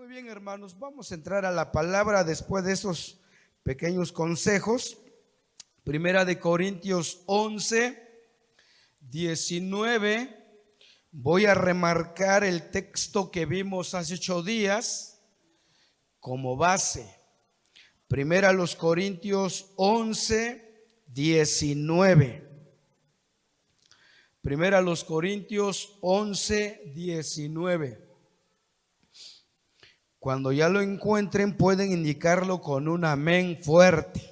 Muy bien, hermanos, vamos a entrar a la palabra después de esos pequeños consejos. Primera de Corintios 11, 19. Voy a remarcar el texto que vimos hace 8 días como base. Primera los Corintios 11, 19. Primera los Corintios 11, 19. Cuando ya lo encuentren pueden indicarlo con un amén fuerte.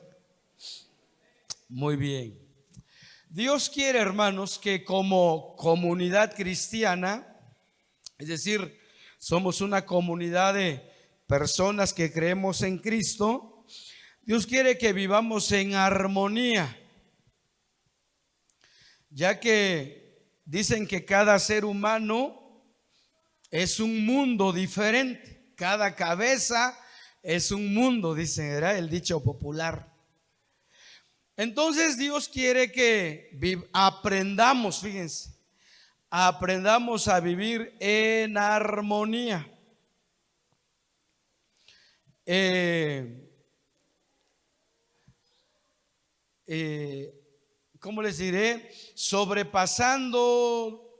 Muy bien. Dios quiere, hermanos, que como comunidad cristiana, es decir, somos una comunidad de personas que creemos en Cristo, Dios quiere que vivamos en armonía, ya que dicen que cada ser humano es un mundo diferente. Cada cabeza es un mundo, dice, era el dicho popular. Entonces Dios quiere que aprendamos, fíjense, aprendamos a vivir en armonía. ¿Cómo les diré? Sobrepasando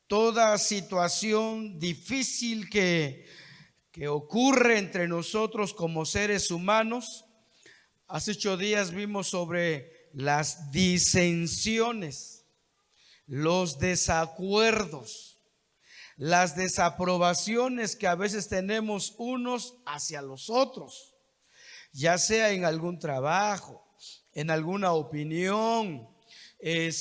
toda situación difícil que ocurre entre nosotros como seres humanos. Hace 8 días vimos sobre las disensiones, los desacuerdos, las desaprobaciones que a veces tenemos unos hacia los otros, ya sea en algún trabajo, en alguna opinión, en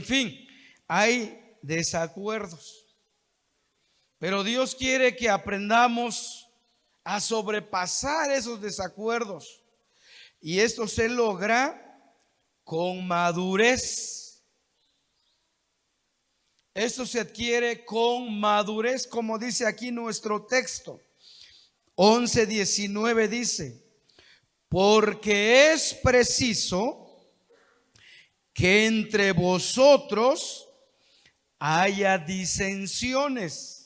fin, hay desacuerdos. Pero Dios quiere que aprendamos a sobrepasar esos desacuerdos. Y esto se logra con madurez. Esto se adquiere con madurez, como dice aquí nuestro texto. 11:19 dice: porque es preciso que entre vosotros haya disensiones,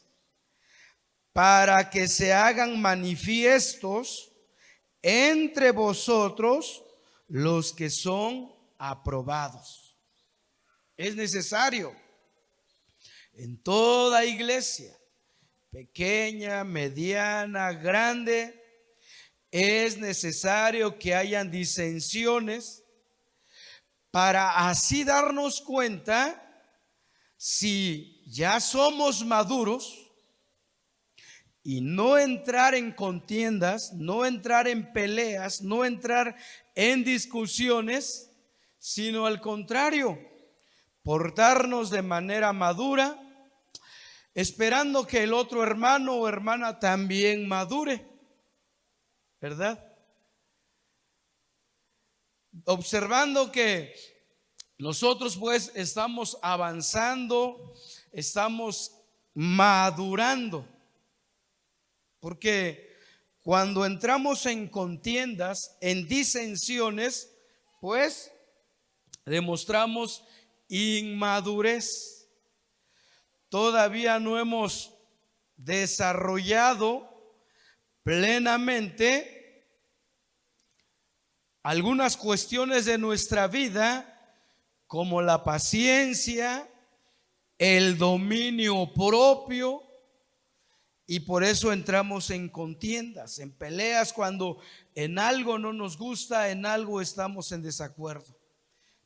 para que se hagan manifiestos entre vosotros los que son aprobados. Es necesario en toda iglesia, pequeña, mediana, grande, es necesario que hayan disensiones para así darnos cuenta si ya somos maduros y no entrar en contiendas, no entrar en peleas, no entrar en discusiones, sino al contrario, portarnos de manera madura, esperando que el otro hermano o hermana también madure, ¿verdad? Observando que nosotros pues estamos avanzando, estamos madurando. Porque cuando entramos en contiendas, en disensiones, pues demostramos inmadurez. Todavía no hemos desarrollado plenamente algunas cuestiones de nuestra vida, como la paciencia, el dominio propio. Y por eso entramos en contiendas, en peleas, cuando en algo no nos gusta, en algo estamos en desacuerdo.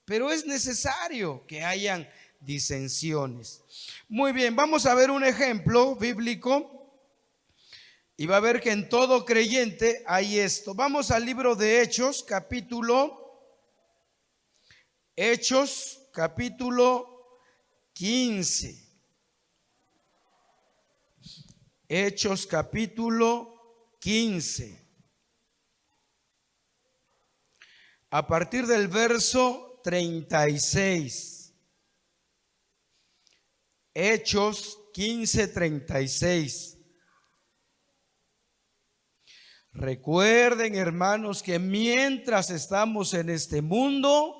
Pero es necesario que hayan disensiones. Muy bien, vamos a ver un ejemplo bíblico y va a ver que en todo creyente hay esto. Vamos al libro de Hechos, capítulo 15. Hechos capítulo 15. A partir del verso 36. Hechos 15:36. Recuerden, hermanos, que mientras estamos en este mundo,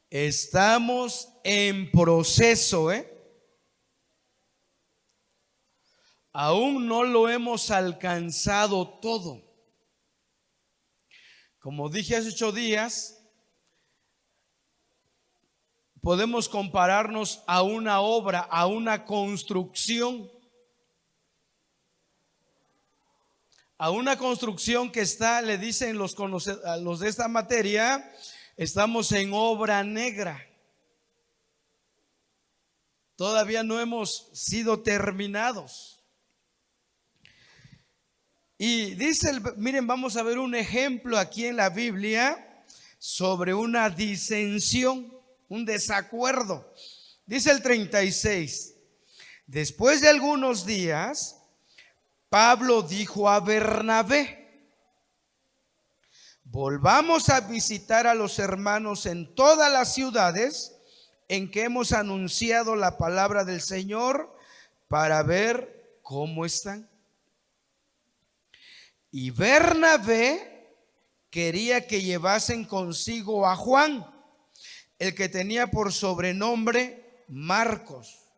estamos en proceso, aún no lo hemos alcanzado todo. Como dije hace 8 días, podemos compararnos a una obra, a una construcción. A una construcción que está, le dicen a los de esta materia, estamos en obra negra. Todavía no hemos sido terminados. Y dice, miren, vamos a ver un ejemplo aquí en la Biblia sobre una disensión, un desacuerdo. Dice el 36: después de algunos días, Pablo dijo a Bernabé: volvamos a visitar a los hermanos en todas las ciudades en que hemos anunciado la palabra del Señor para ver cómo están. Y Bernabé quería que llevasen consigo a Juan, el que tenía por sobrenombre Marcos.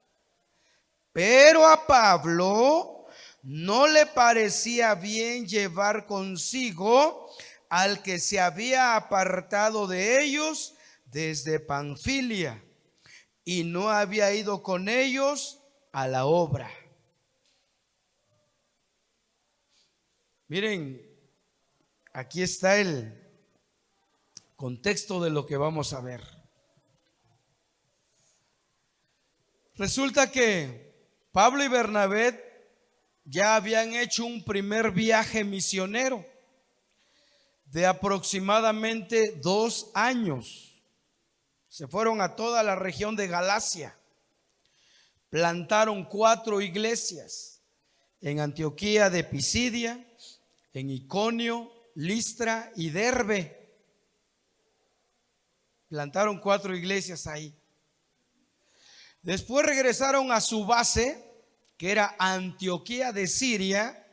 Pero a Pablo no le parecía bien llevar consigo al que se había apartado de ellos desde Panfilia y no había ido con ellos a la obra. Miren, aquí está el contexto de lo que vamos a ver. Resulta que Pablo y Bernabé ya habían hecho un primer viaje misionero de aproximadamente 2 años. Se fueron a toda la región de Galacia. Plantaron 4 iglesias en Antioquía de Pisidia, en Iconio, Listra y Derbe. Plantaron 4 iglesias ahí. Después regresaron a su base, que era Antioquía de Siria.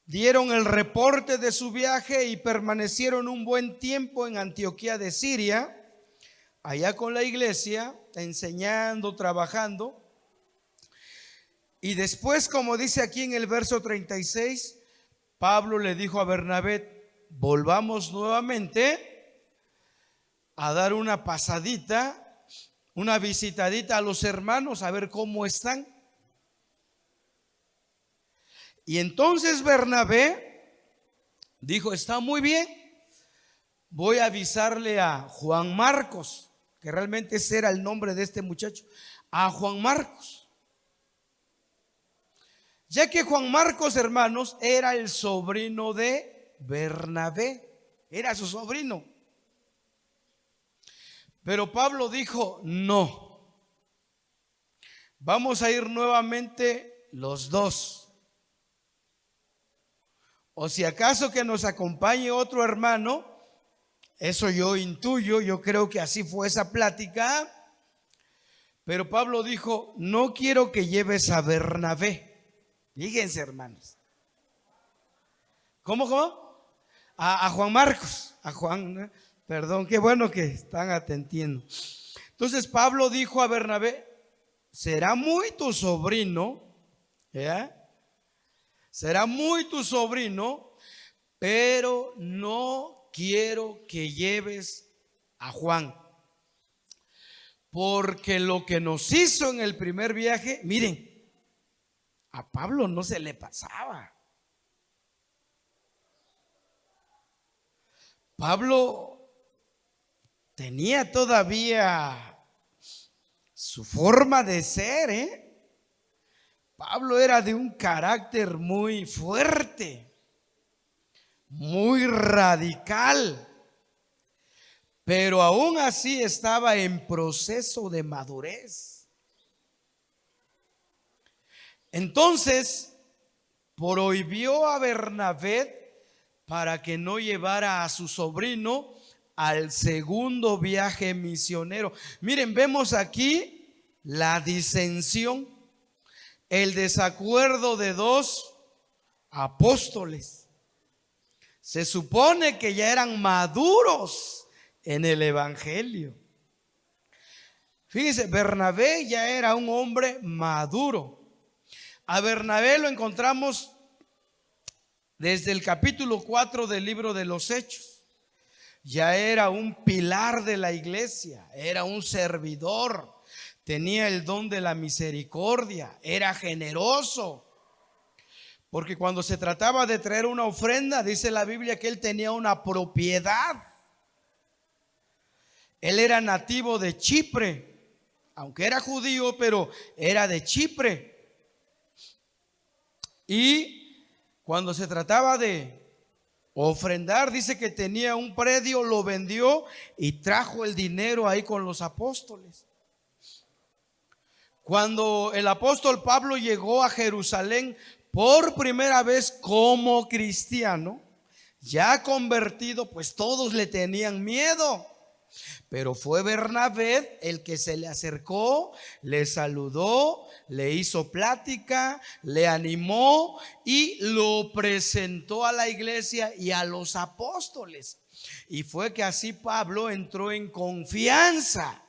Dieron el reporte de su viaje y permanecieron un buen tiempo en Antioquía de Siria, allá con la iglesia, enseñando, trabajando. Y después, como dice aquí en el verso 36, Pablo le dijo a Bernabé: volvamos nuevamente a dar una pasadita, una visitadita a los hermanos, a ver cómo están. Y entonces Bernabé dijo: está muy bien, voy a avisarle a Juan Marcos, que realmente ese era el nombre de este muchacho, a Juan Marcos. Ya que Juan Marcos, hermanos, era el sobrino de Bernabé, era su sobrino. Pero Pablo dijo: no, vamos a ir nuevamente los dos. O si acaso que nos acompañe otro hermano. Eso yo intuyo, yo creo que así fue esa plática. Pero Pablo dijo: no quiero que lleves a Bernabé. Fíjense, hermanos. ¿Cómo? A Juan Marcos, a Juan, perdón, qué bueno que están atendiendo. Entonces Pablo dijo a Bernabé: será muy tu sobrino, ¿ya? Será muy tu sobrino, pero no quiero que lleves a Juan, porque lo que nos hizo en el primer viaje, miren, a Pablo no se le pasaba. Pablo tenía todavía su forma de ser, Pablo era de un carácter muy fuerte, muy radical, pero aún así estaba en proceso de madurez. Entonces prohibió a Bernabé para que no llevara a su sobrino al segundo viaje misionero. Miren, vemos aquí la disensión, el desacuerdo de 2 apóstoles. Se supone que ya eran maduros en el evangelio. Fíjense, Bernabé ya era un hombre maduro. A Bernabé lo encontramos desde el capítulo 4 del libro de los Hechos. Ya era un pilar de la iglesia, era un servidor, tenía el don de la misericordia, era generoso. Porque cuando se trataba de traer una ofrenda, dice la Biblia que él tenía una propiedad. Él era nativo de Chipre, aunque era judío, pero era de Chipre. Y cuando se trataba de ofrendar, dice que tenía un predio, lo vendió y trajo el dinero ahí con los apóstoles. Cuando el apóstol Pablo llegó a Jerusalén por primera vez como cristiano, ya convertido, pues todos le tenían miedo. Pero fue Bernabé el que se le acercó, le saludó, le hizo plática, le animó y lo presentó a la iglesia y a los apóstoles. Y fue que así Pablo entró en confianza.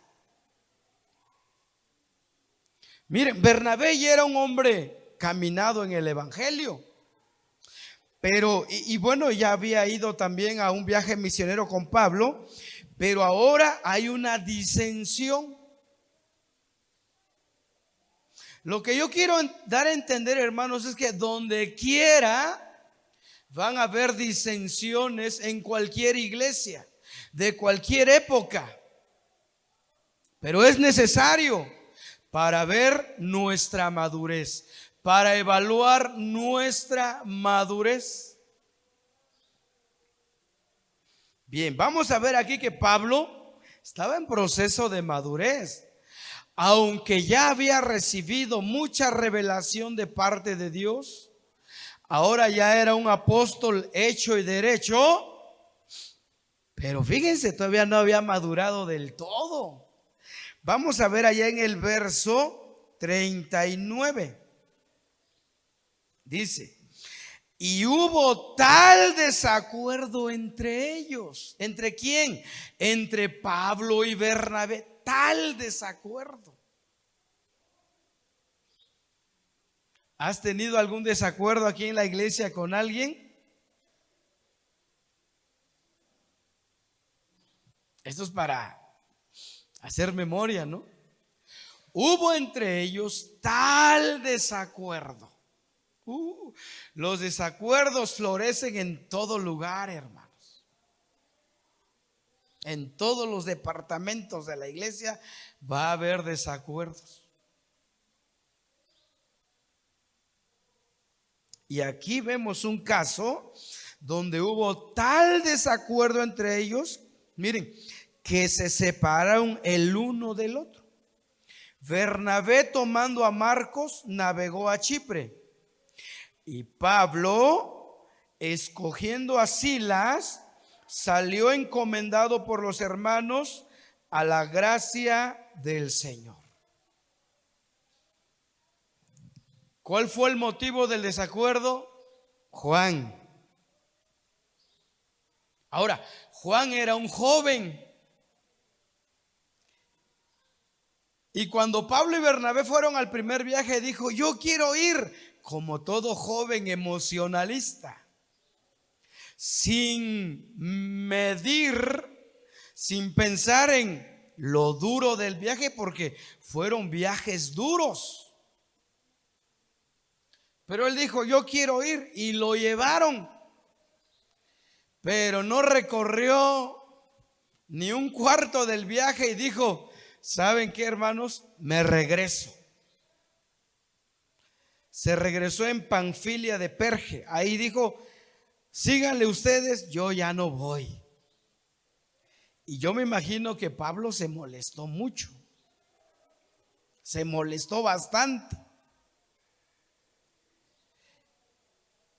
Miren, Bernabé ya era un hombre caminado en el evangelio. Pero, bueno, ya había ido también a un viaje misionero con Pablo. Pero ahora hay una disensión. Lo que yo quiero dar a entender, hermanos, es que donde quiera van a haber disensiones en cualquier iglesia, de cualquier época. Pero es necesario para ver nuestra madurez, para evaluar nuestra madurez. Bien, vamos a ver aquí que Pablo estaba en proceso de madurez. Aunque ya había recibido mucha revelación de parte de Dios, ahora ya era un apóstol hecho y derecho. Pero fíjense, todavía no había madurado del todo. Vamos a ver allá en el verso 39. Dice: y hubo tal desacuerdo entre ellos. ¿Entre quién? Entre Pablo y Bernabé. Tal desacuerdo. ¿Has tenido algún desacuerdo aquí en la iglesia con alguien? Esto es para hacer memoria, ¿no? Hubo entre ellos tal desacuerdo. Los desacuerdos florecen en todo lugar, hermanos. En todos los departamentos de la iglesia va a haber desacuerdos. Y aquí vemos un caso donde hubo tal desacuerdo entre ellos, miren, que se separaron el uno del otro. Bernabé, tomando a Marcos, navegó a Chipre. Y Pablo, escogiendo a Silas, salió encomendado por los hermanos a la gracia del Señor. ¿Cuál fue el motivo del desacuerdo? Juan. Ahora, Juan era un joven. Y cuando Pablo y Bernabé fueron al primer viaje, dijo: yo quiero ir. Como todo joven emocionalista, sin medir, sin pensar en lo duro del viaje, porque fueron viajes duros. Pero él dijo: yo quiero ir, y lo llevaron. Pero no recorrió ni un cuarto del viaje y dijo: ¿saben qué, hermanos? Me regreso. Se regresó en Panfilia de Perge. Ahí dijo: síganle ustedes, yo ya no voy. Y yo me imagino que Pablo se molestó mucho. Se molestó bastante.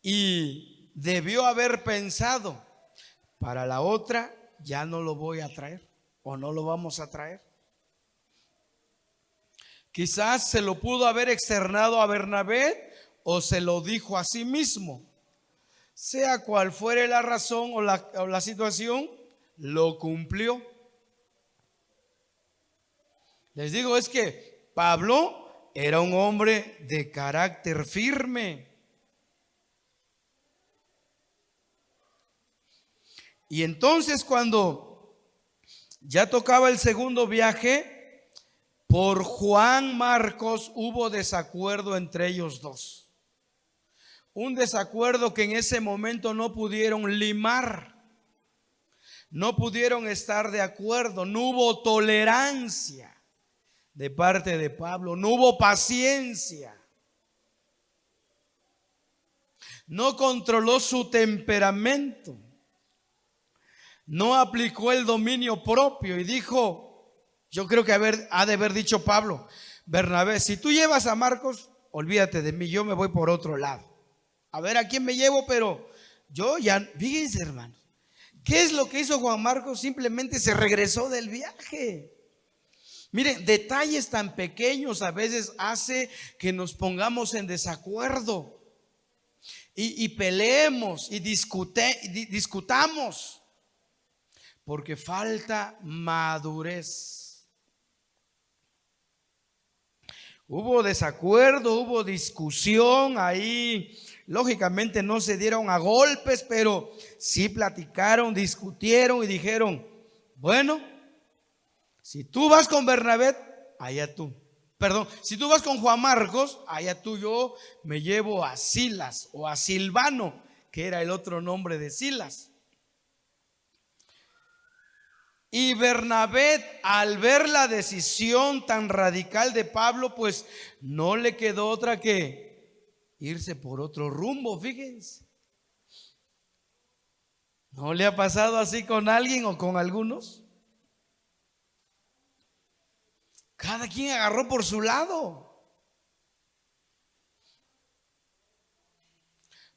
Y debió haber pensado: para la otra ya no lo voy a traer, o no lo vamos a traer. Quizás se lo pudo haber externado a Bernabé, o se lo dijo a sí mismo. Sea cual fuere la razón o la situación, lo cumplió. Les digo, es que Pablo era un hombre de carácter firme. Y entonces cuando ya tocaba el segundo viaje, por Juan Marcos hubo desacuerdo entre ellos dos. Un desacuerdo que en ese momento no pudieron limar, no pudieron estar de acuerdo, no hubo tolerancia de parte de Pablo, no hubo paciencia, no controló su temperamento, no aplicó el dominio propio y dijo, yo creo que ha de haber dicho Pablo: Bernabé, si tú llevas a Marcos, olvídate de mí, yo me voy por otro lado. A ver a quién me llevo, pero yo ya, fíjense hermanos, ¿qué es lo que hizo Juan Marcos? Simplemente se regresó del viaje. Miren, detalles tan pequeños a veces hace que nos pongamos en desacuerdo y peleemos y discutamos, porque falta madurez. Hubo desacuerdo, hubo discusión ahí. Lógicamente no se dieron a golpes, pero sí platicaron, discutieron y dijeron: bueno, si tú vas con Bernabé, allá tú. Perdón, si tú vas con Juan Marcos, allá tú. Yo me llevo a Silas o a Silvano, que era el otro nombre de Silas. Y Bernabé, al ver la decisión tan radical de Pablo, pues no le quedó otra que irse por otro rumbo. Fíjense, ¿no le ha pasado así con alguien o con algunos? Cada quien agarró por su lado.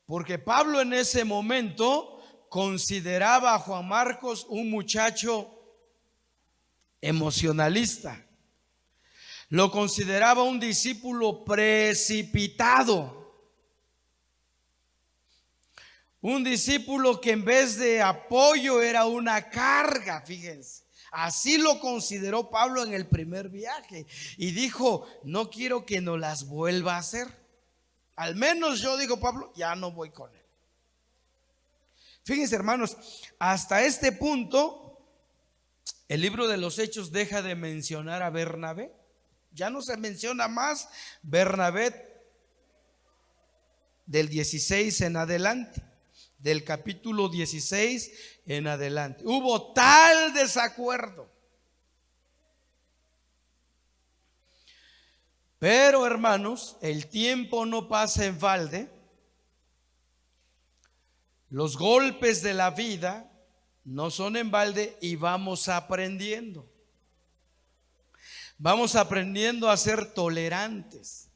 Porque Pablo en ese momento consideraba a Juan Marcos un muchacho emocionalista. Lo consideraba un discípulo precipitado. Un discípulo que en vez de apoyo era una carga, fíjense. Así lo consideró Pablo en el primer viaje. Y dijo: no quiero que nos las vuelva a hacer. Al menos yo, digo Pablo, ya no voy con él. Fíjense hermanos, hasta este punto el libro de los Hechos deja de mencionar a Bernabé. Ya no se menciona más Bernabé del 16 en adelante. Del capítulo 16 en adelante. Hubo tal desacuerdo. Pero hermanos, el tiempo no pasa en balde. Los golpes de la vida no son en balde y vamos aprendiendo. Vamos aprendiendo a ser tolerantes,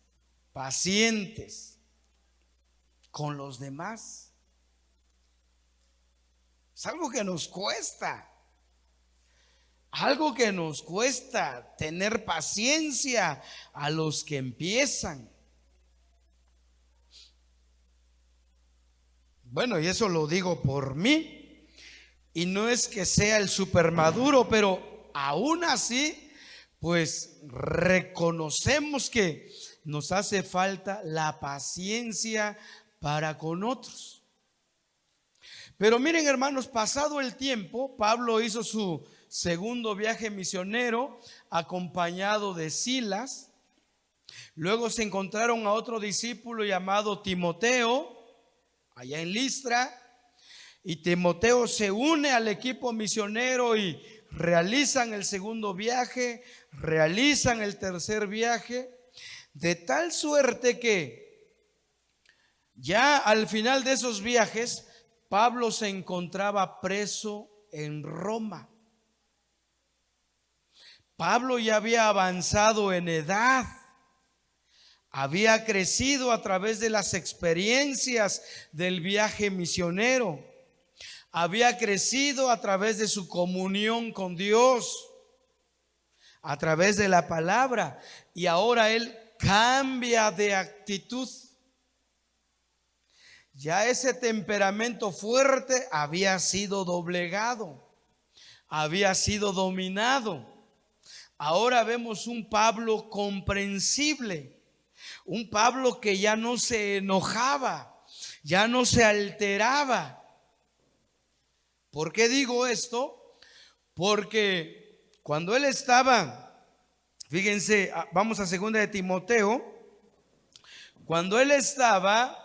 pacientes con los demás. Es algo que nos cuesta. Algo que nos cuesta tener paciencia a los que empiezan. Bueno, y eso lo digo por mí. Y no es que sea el super maduro, pero aún así, pues reconocemos que nos hace falta la paciencia para con otros. Pero miren hermanos, pasado el tiempo, Pablo hizo su segundo viaje misionero acompañado de Silas. Luego se encontraron a otro discípulo llamado Timoteo allá en Listra, y Timoteo se une al equipo misionero y realizan el segundo viaje, realizan el tercer viaje, de tal suerte que ya al final de esos viajes Pablo se encontraba preso en Roma. Pablo ya había avanzado en edad, había crecido a través de las experiencias del viaje misionero, había crecido a través de su comunión con Dios, a través de la palabra, y ahora él cambia de actitud. Ya ese temperamento fuerte había sido doblegado, había sido dominado. ahora vemos un Pablo comprensible, un Pablo que ya no se enojaba, ya no se alteraba. ¿Por qué digo esto? Porque cuando él estaba, fíjense, vamos a 2 de Timoteo, cuando él estaba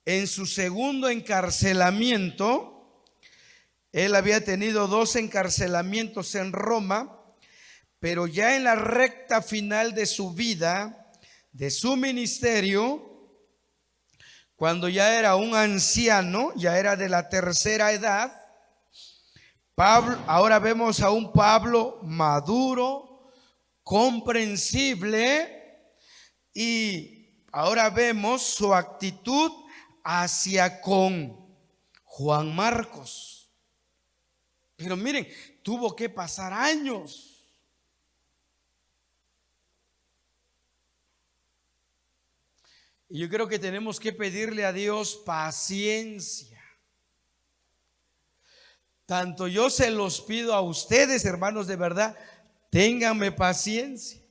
en su segundo encarcelamiento, él había tenido 2 encarcelamientos en Roma, pero ya en la recta final de su vida, de su ministerio, cuando ya era un anciano, ya era de la tercera edad, Pablo, ahora vemos a un Pablo maduro, comprensible, y ahora vemos su actitud hacia con Juan Marcos. Pero miren, tuvo que pasar años. Y yo creo que tenemos que pedirle a Dios paciencia. Tanto yo se los pido a ustedes, hermanos, de verdad, ténganme paciencia.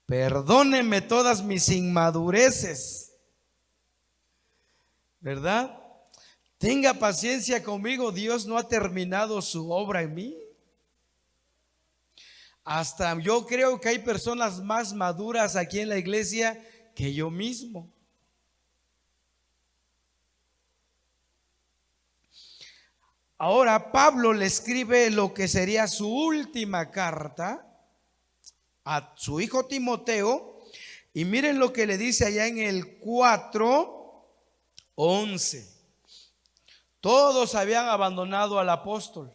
Perdónenme todas mis inmadureces, ¿verdad? Tenga paciencia conmigo, Dios no ha terminado su obra en mí. Hasta yo creo que hay personas más maduras aquí en la iglesia que yo mismo. Ahora Pablo le escribe lo que sería su última carta a su hijo Timoteo, y miren lo que le dice allá en el 4:11. Todos habían abandonado al apóstol.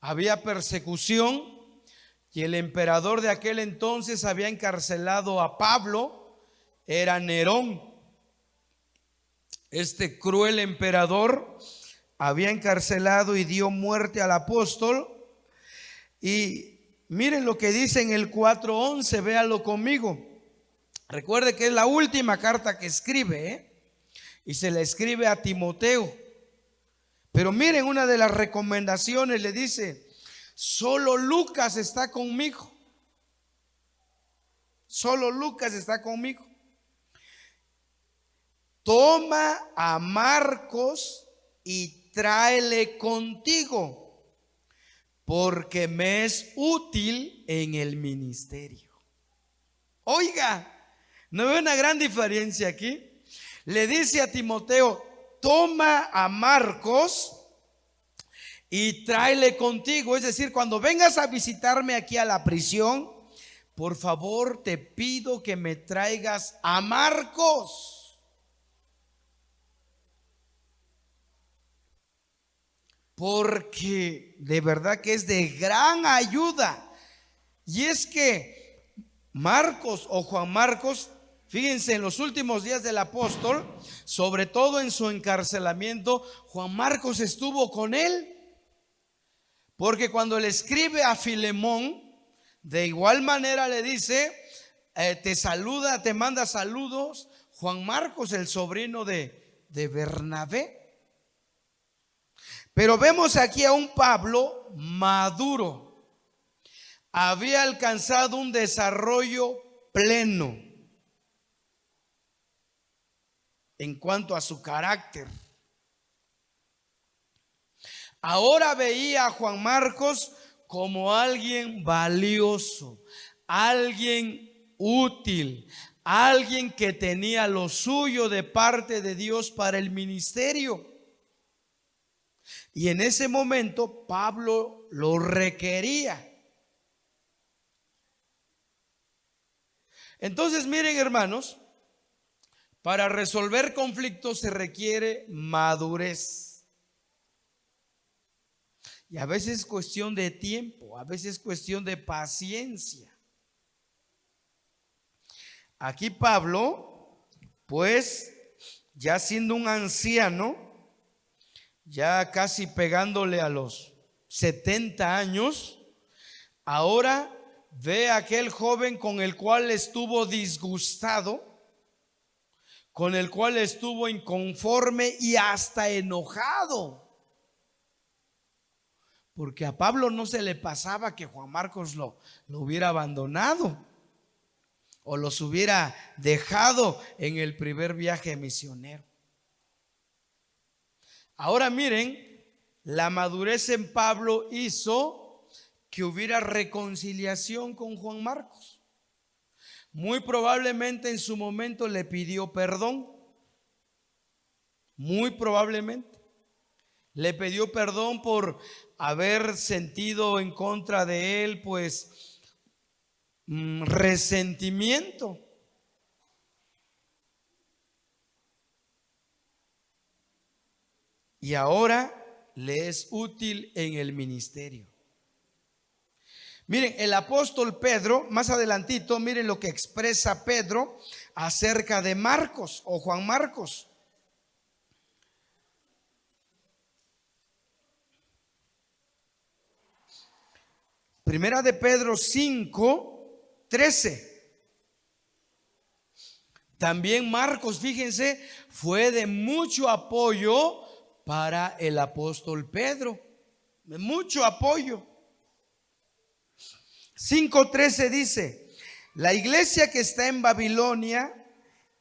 Había persecución y el emperador de aquel entonces había encarcelado a Pablo, era Nerón. Este cruel emperador había encarcelado y dio muerte al apóstol. Y miren lo que dice en el 4:11, véanlo conmigo. Recuerde que es la última carta que escribe, y se la escribe a Timoteo. Pero miren, una de las recomendaciones le dice: solo Lucas está conmigo. Solo Lucas está conmigo. Toma a Marcos y tráele contigo, porque me es útil en el ministerio. Oiga, ¿no ve una gran diferencia aquí? Le dice a Timoteo: toma a Marcos y tráele contigo. Es decir, cuando vengas a visitarme aquí a la prisión, por favor te pido que me traigas a Marcos. Porque de verdad que es de gran ayuda. Y es que Marcos o Juan Marcos, fíjense, en los últimos días del apóstol, sobre todo en su encarcelamiento, Juan Marcos estuvo con él. Porque cuando le escribe a Filemón, de igual manera le dice, te saluda, te manda saludos Juan Marcos, el sobrino de Bernabé. Pero vemos aquí a un Pablo maduro. Había alcanzado un desarrollo pleno en cuanto a su carácter. Ahora veía a Juan Marcos como alguien valioso, alguien útil, alguien que tenía lo suyo de parte de Dios para el ministerio. Y en ese momento Pablo lo requería. Entonces, miren, hermanos, para resolver conflictos se requiere madurez. Y a veces es cuestión de tiempo, a veces es cuestión de paciencia. Aquí Pablo, pues, ya siendo un anciano, ya casi pegándole a los 70 años, ahora ve a aquel joven con el cual estuvo disgustado, con el cual estuvo inconforme y hasta enojado, porque a Pablo no se le pasaba que Juan Marcos lo hubiera abandonado o los hubiera dejado en el primer viaje misionero. Ahora miren, la madurez en Pablo hizo que hubiera reconciliación con Juan Marcos. Muy probablemente en su momento le pidió perdón. Muy probablemente le pidió perdón por haber sentido en contra de él, pues, resentimiento. Y ahora le es útil en el ministerio. Miren, el apóstol Pedro, más adelantito, miren lo que expresa Pedro acerca de Marcos o Juan Marcos. Primera de Pedro 5:13. También Marcos, fíjense, fue de mucho apoyo para el apóstol Pedro. De mucho apoyo. 5:13 dice: la iglesia que está en Babilonia,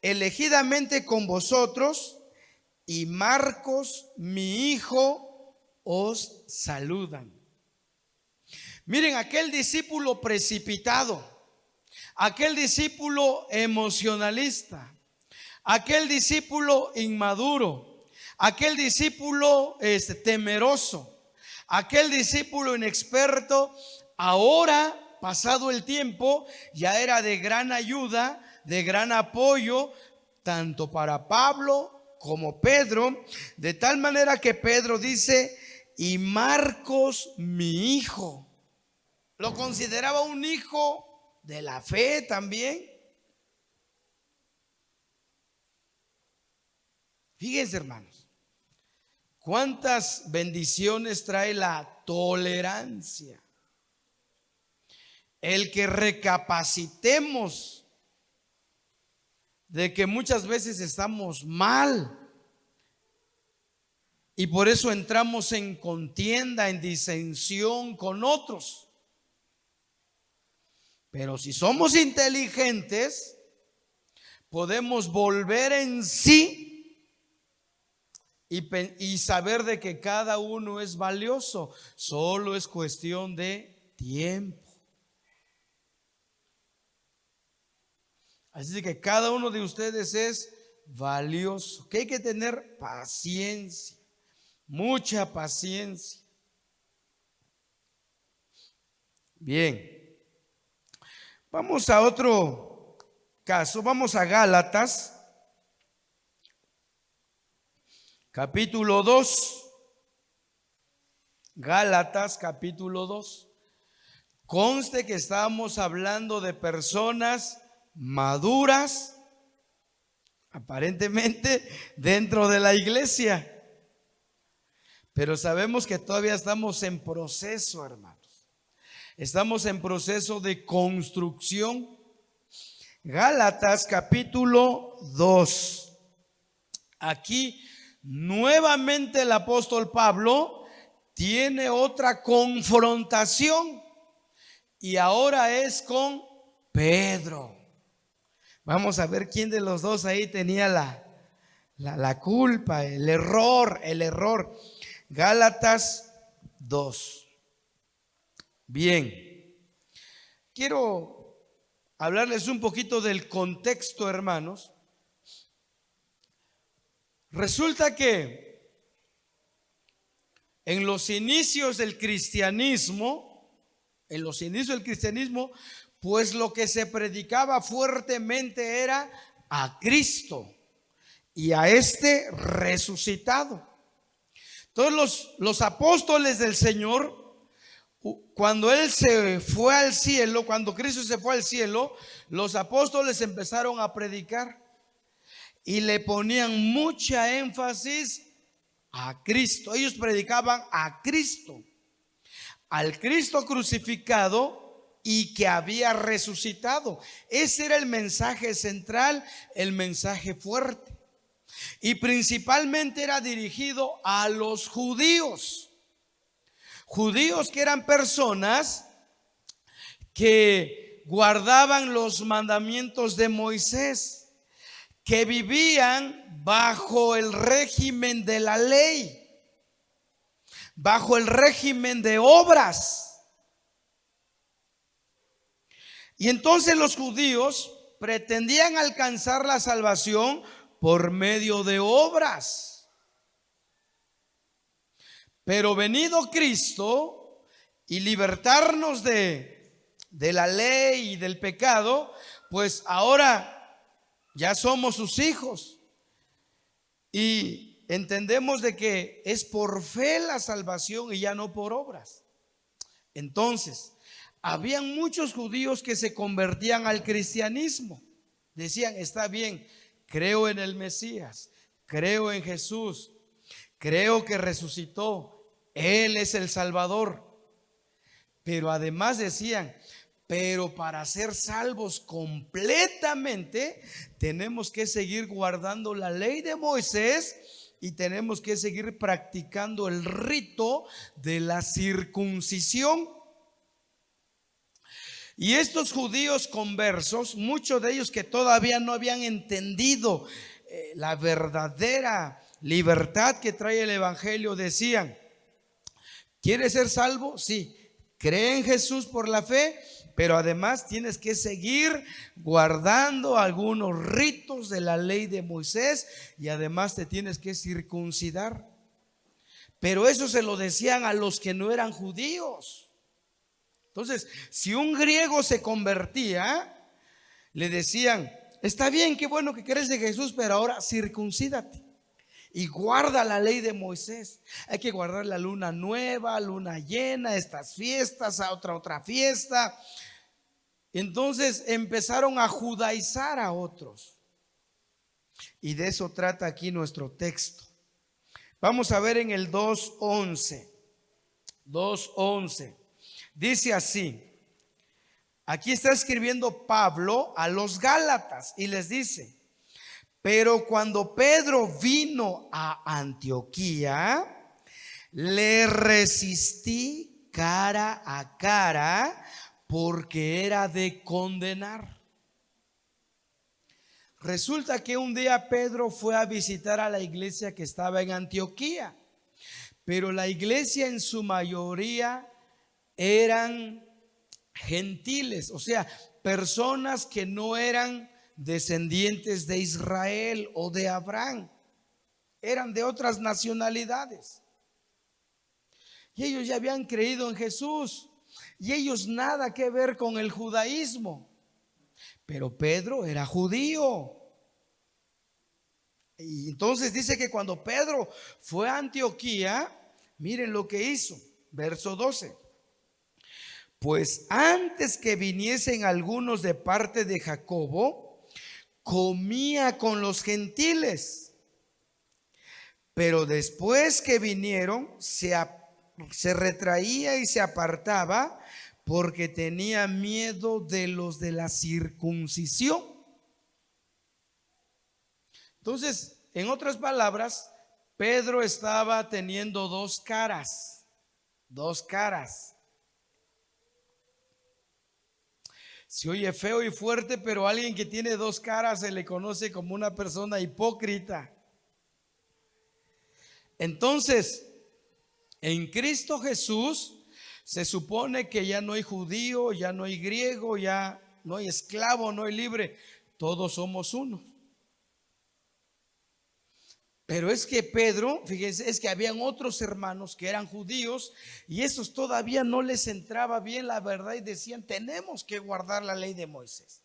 elegidamente con vosotros, y Marcos, mi hijo, os saludan. Miren, aquel discípulo precipitado, aquel discípulo emocionalista, aquel discípulo inmaduro, aquel discípulo temeroso, aquel discípulo inexperto, ahora, pasado el tiempo, ya era de gran ayuda, de gran apoyo, tanto para Pablo como Pedro, de tal manera que Pedro dice: y Marcos, mi hijo. Lo consideraba un hijo de la fe también. Fíjense, hermanos, cuántas bendiciones trae la tolerancia. El que recapacitemos de que muchas veces estamos mal y por eso entramos en contienda, en disensión con otros. Pero si somos inteligentes, podemos volver en sí y saber de que cada uno es valioso. Solo es cuestión de tiempo. Así que cada uno de ustedes es valioso. Que hay que tener paciencia, mucha paciencia. Bien. Vamos a otro caso, vamos a Gálatas, capítulo 2. Gálatas, capítulo 2. Conste que estamos hablando de personas maduras, aparentemente dentro de la iglesia, pero sabemos que todavía estamos en proceso, hermanos. Estamos en proceso de construcción. Gálatas capítulo 2. Aquí nuevamente el apóstol Pablo tiene otra confrontación y ahora es con Pedro. Vamos a ver quién de los dos ahí tenía la culpa, el error. Gálatas 2. Bien, quiero hablarles un poquito del contexto, hermanos. Resulta que en los inicios del cristianismo, pues lo que se predicaba fuertemente era a Cristo y a este resucitado. Todos los apóstoles del Señor, cuando Él se fue al cielo, cuando Cristo se fue al cielo, los apóstoles empezaron a predicar y le ponían mucha énfasis a Cristo. Ellos predicaban a Cristo, al Cristo crucificado y que había resucitado. Ese era el mensaje central, el mensaje fuerte. Y principalmente era dirigido a los judíos. Judíos que eran personas que guardaban los mandamientos de Moisés, que vivían bajo el régimen de la ley, bajo el régimen de obras. Y entonces los judíos pretendían alcanzar la salvación por medio de obras. Pero venido Cristo y libertarnos de la ley y del pecado, pues ahora ya somos sus hijos y entendemos de que es por fe la salvación y ya no por obras. Entonces, habían muchos judíos que se convertían al cristianismo. Decían, está bien, creo en el Mesías, creo en Jesús, creo que resucitó, Él es el Salvador. Pero además decían, pero para ser salvos completamente tenemos que seguir guardando la ley de Moisés y tenemos que seguir practicando el rito de la circuncisión. Y estos judíos conversos, muchos de ellos que todavía no habían entendido la verdadera libertad que trae el evangelio, decían, ¿quieres ser salvo? Sí, cree en Jesús por la fe, pero además tienes que seguir guardando algunos ritos de la ley de Moisés y además te tienes que circuncidar. Pero eso se lo decían a los que no eran judíos. Entonces, si un griego se convertía, le decían, está bien, qué bueno que crees en Jesús, pero ahora circuncídate y guarda la ley de Moisés. Hay que guardar la luna nueva, luna llena, estas fiestas, a otra fiesta. Entonces empezaron a judaizar a otros. Y de eso trata aquí nuestro texto. Vamos a ver en el 2:11. 2:11. Dice así. Aquí está escribiendo Pablo a los Gálatas y les dice: pero cuando Pedro vino a Antioquía, le resistí cara a cara porque era de condenar. Resulta que un día Pedro fue a visitar a la iglesia que estaba en Antioquía, pero la iglesia en su mayoría eran gentiles, o sea, personas que no eran descendientes de Israel o de Abraham, eran de otras nacionalidades. Y ellos ya habían creído en Jesús y ellos nada que ver con el judaísmo. Pero Pedro era judío. Y entonces dice que cuando Pedro fue a Antioquía, miren lo que hizo, verso 12. Pues antes que viniesen algunos de parte de Jacobo, comía con los gentiles. Pero después que vinieron, se retraía y se apartaba porque tenía miedo de los de la circuncisión. Entonces, en otras palabras, Pedro estaba teniendo dos caras. Dos caras. Se oye feo y fuerte, pero alguien que tiene dos caras se le conoce como una persona hipócrita. Entonces, en Cristo Jesús se supone que ya no hay judío, ya no hay griego, ya no hay esclavo, no hay libre. Todos somos uno. Pero es que Pedro, fíjense, es que habían otros hermanos que eran judíos y esos todavía no les entraba bien la verdad y decían, tenemos que guardar la ley de Moisés.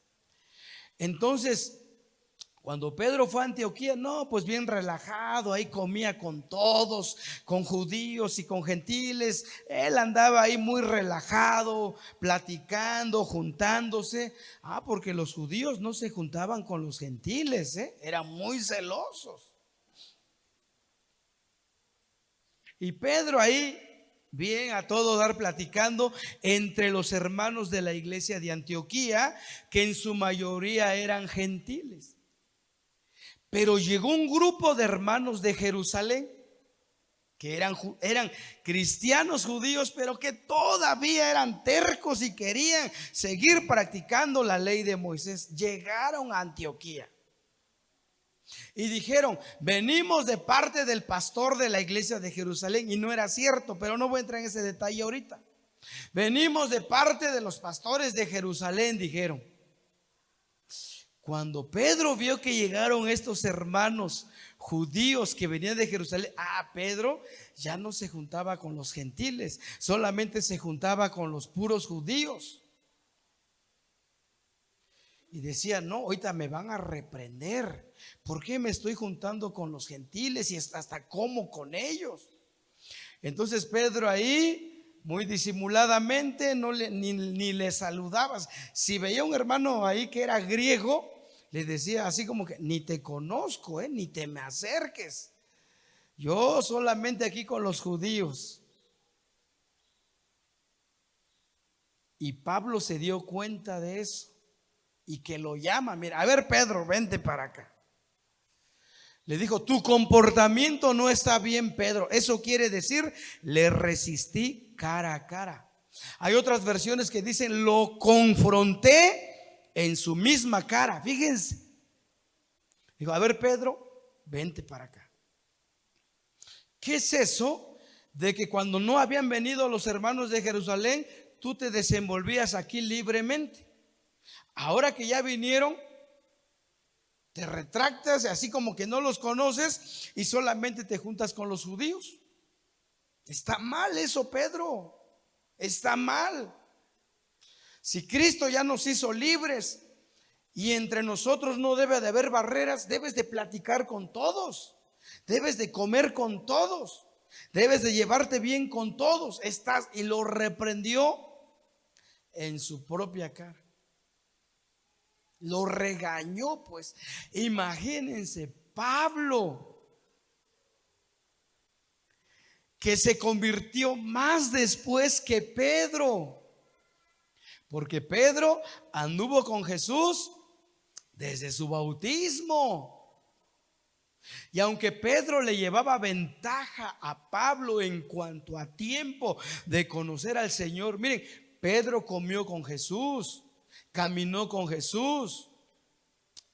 Entonces, cuando Pedro fue a Antioquía, no, pues bien relajado, ahí comía con todos, con judíos y con gentiles. Él andaba ahí muy relajado, platicando, juntándose. Porque los judíos no se juntaban con los gentiles, eran muy celosos. Y Pedro ahí, bien a todo dar, platicando entre los hermanos de la iglesia de Antioquía, que en su mayoría eran gentiles. Pero llegó un grupo de hermanos de Jerusalén que eran cristianos judíos, pero que todavía eran tercos y querían seguir practicando la ley de Moisés, llegaron a Antioquía y dijeron: venimos de parte del pastor de la iglesia de Jerusalén. Y no era cierto, pero no voy a entrar en ese detalle ahorita. Venimos de parte de los pastores de Jerusalén, dijeron. Cuando Pedro vio que llegaron estos hermanos judíos que venían de Jerusalén, Pedro ya no se juntaba con los gentiles, solamente se juntaba con los puros judíos. Y decía: no, ahorita me van a reprender. ¿Por qué me estoy juntando con los gentiles y hasta como con ellos? Entonces Pedro ahí, muy disimuladamente, ni le saludaba. Si veía un hermano ahí que era griego, le decía así como que: ni te conozco, ni te me acerques. Yo solamente aquí con los judíos. Y Pablo se dio cuenta de eso y que lo llama: mira, a ver, Pedro, vente para acá. Le dijo: tu comportamiento no está bien, Pedro. Eso quiere decir, le resistí cara a cara. Hay otras versiones que dicen: lo confronté en su misma cara. Fíjense. Dijo: a ver, Pedro, vente para acá. ¿Qué es eso de que cuando no habían venido los hermanos de Jerusalén, tú te desenvolvías aquí libremente? Ahora que ya vinieron, te retractas, así como que no los conoces y solamente te juntas con los judíos. Está mal eso, Pedro. Está mal. Si Cristo ya nos hizo libres y entre nosotros no debe de haber barreras, debes de platicar con todos, debes de comer con todos, debes de llevarte bien con todos. Y lo reprendió en su propia cara. Lo regañó, pues. Imagínense, Pablo, que se convirtió más después que Pedro, porque Pedro anduvo con Jesús desde su bautismo. Y aunque Pedro le llevaba ventaja a Pablo en cuanto a tiempo de conocer al Señor, miren, Pedro comió con Jesús, caminó con Jesús,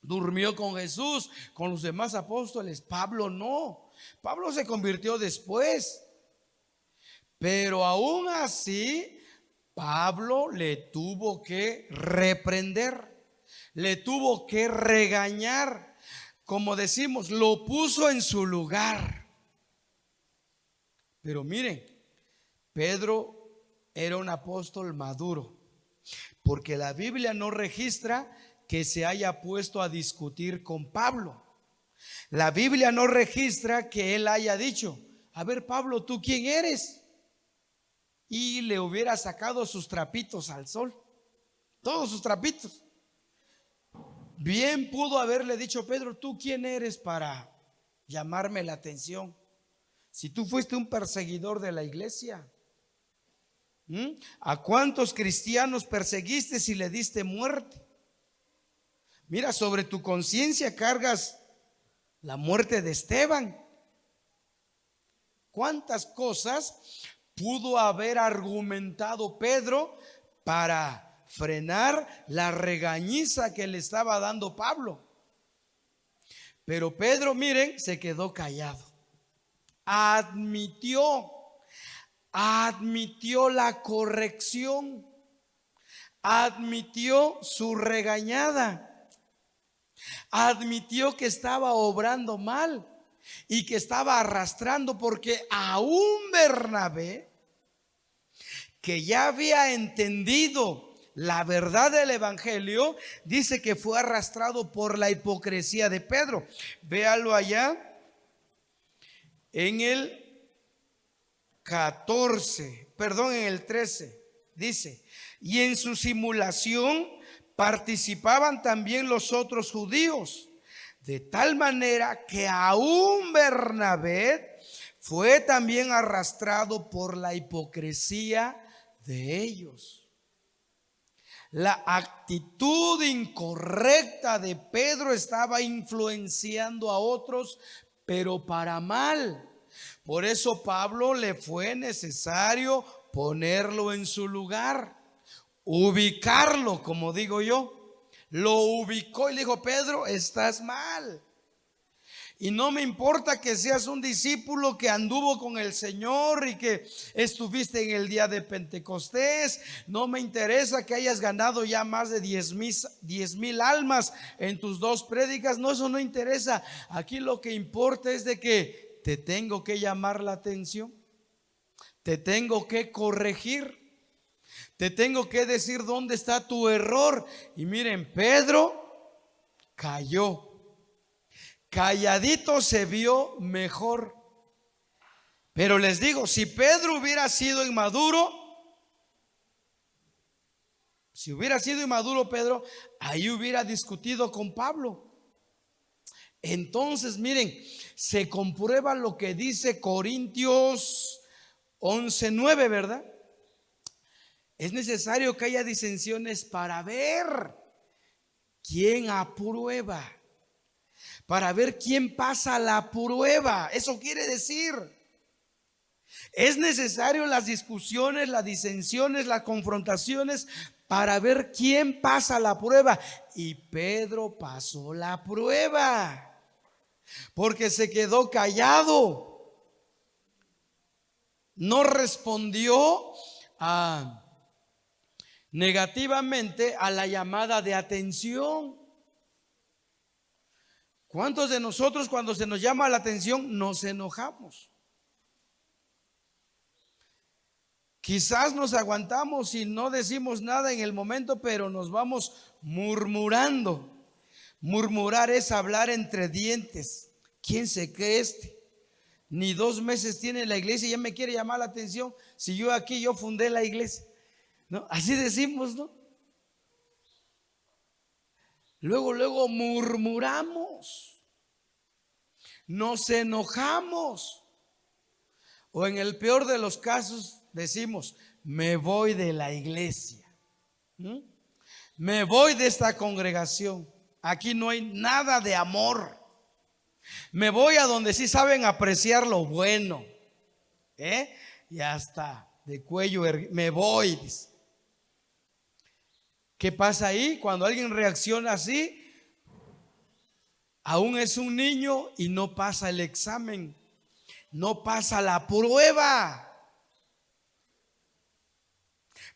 durmió con Jesús, con los demás apóstoles. Pablo no. Pablo se convirtió después. Pero aún así, Pablo le tuvo que reprender, le tuvo que regañar. Como decimos, lo puso en su lugar. Pero miren, Pedro era un apóstol maduro, porque la Biblia no registra que se haya puesto a discutir con Pablo. La Biblia no registra que él haya dicho: a ver, Pablo, ¿tú quién eres? Y le hubiera sacado sus trapitos al sol, todos sus trapitos. Bien pudo haberle dicho: Pedro, ¿tú quién eres para llamarme la atención? Si tú fuiste un perseguidor de la iglesia. ¿A cuántos cristianos perseguiste y le diste muerte? Mira, sobre tu conciencia cargas la muerte de Esteban. ¿Cuántas cosas pudo haber argumentado Pedro para frenar la regañiza que le estaba dando Pablo? Pero Pedro, miren, se quedó callado. Admitió la corrección, admitió su regañada, admitió que estaba obrando mal y que estaba arrastrando, porque aún Bernabé, que ya había entendido la verdad del evangelio, dice que fue arrastrado por la hipocresía de Pedro. Véalo allá en el 13, dice: y en su simulación participaban también los otros judíos, de tal manera que aún Bernabé fue también arrastrado por la hipocresía de ellos. La actitud incorrecta de Pedro estaba influenciando a otros, pero para mal. Por eso Pablo le fue necesario ponerlo en su lugar, ubicarlo, como digo yo. Lo ubicó y le dijo: Pedro, estás mal. Y no me importa que seas un discípulo que anduvo con el Señor y que estuviste en el día de Pentecostés. No me interesa que hayas ganado ya más de 10,000 almas en tus 2 prédicas. No, eso no interesa. Aquí lo que importa es de que te tengo que llamar la atención, te tengo que corregir, te tengo que decir dónde está tu error. Y miren, Pedro cayó. Calladito se vio mejor. Pero les digo, si Pedro hubiera sido inmaduro, Pedro, ahí hubiera discutido con Pablo. Entonces, miren, se comprueba lo que dice Corintios 11:9, ¿verdad? Es necesario que haya disensiones para ver quién aprueba, para ver quién pasa la prueba. Eso quiere decir, es necesario las discusiones, las disensiones, las confrontaciones para ver quién pasa la prueba. Y Pedro pasó la prueba porque se quedó callado, no respondió negativamente a la llamada de atención. ¿Cuántos de nosotros, cuando se nos llama la atención, nos enojamos? Quizás nos aguantamos y no decimos nada en el momento, pero nos vamos murmurando. Murmurar es hablar entre dientes. ¿Quién se cree este? Ni 2 meses tiene la iglesia y ya me quiere llamar la atención. Si yo fundé la iglesia, ¿no? Así decimos, ¿no? Luego murmuramos, nos enojamos, o en el peor de los casos decimos: me voy de la iglesia, me voy de esta congregación, aquí no hay nada de amor, me voy a donde sí saben apreciar lo bueno, y hasta de cuello me voy, dice. ¿Qué pasa ahí? Cuando alguien reacciona así, aún es un niño y no pasa el examen, no pasa la prueba.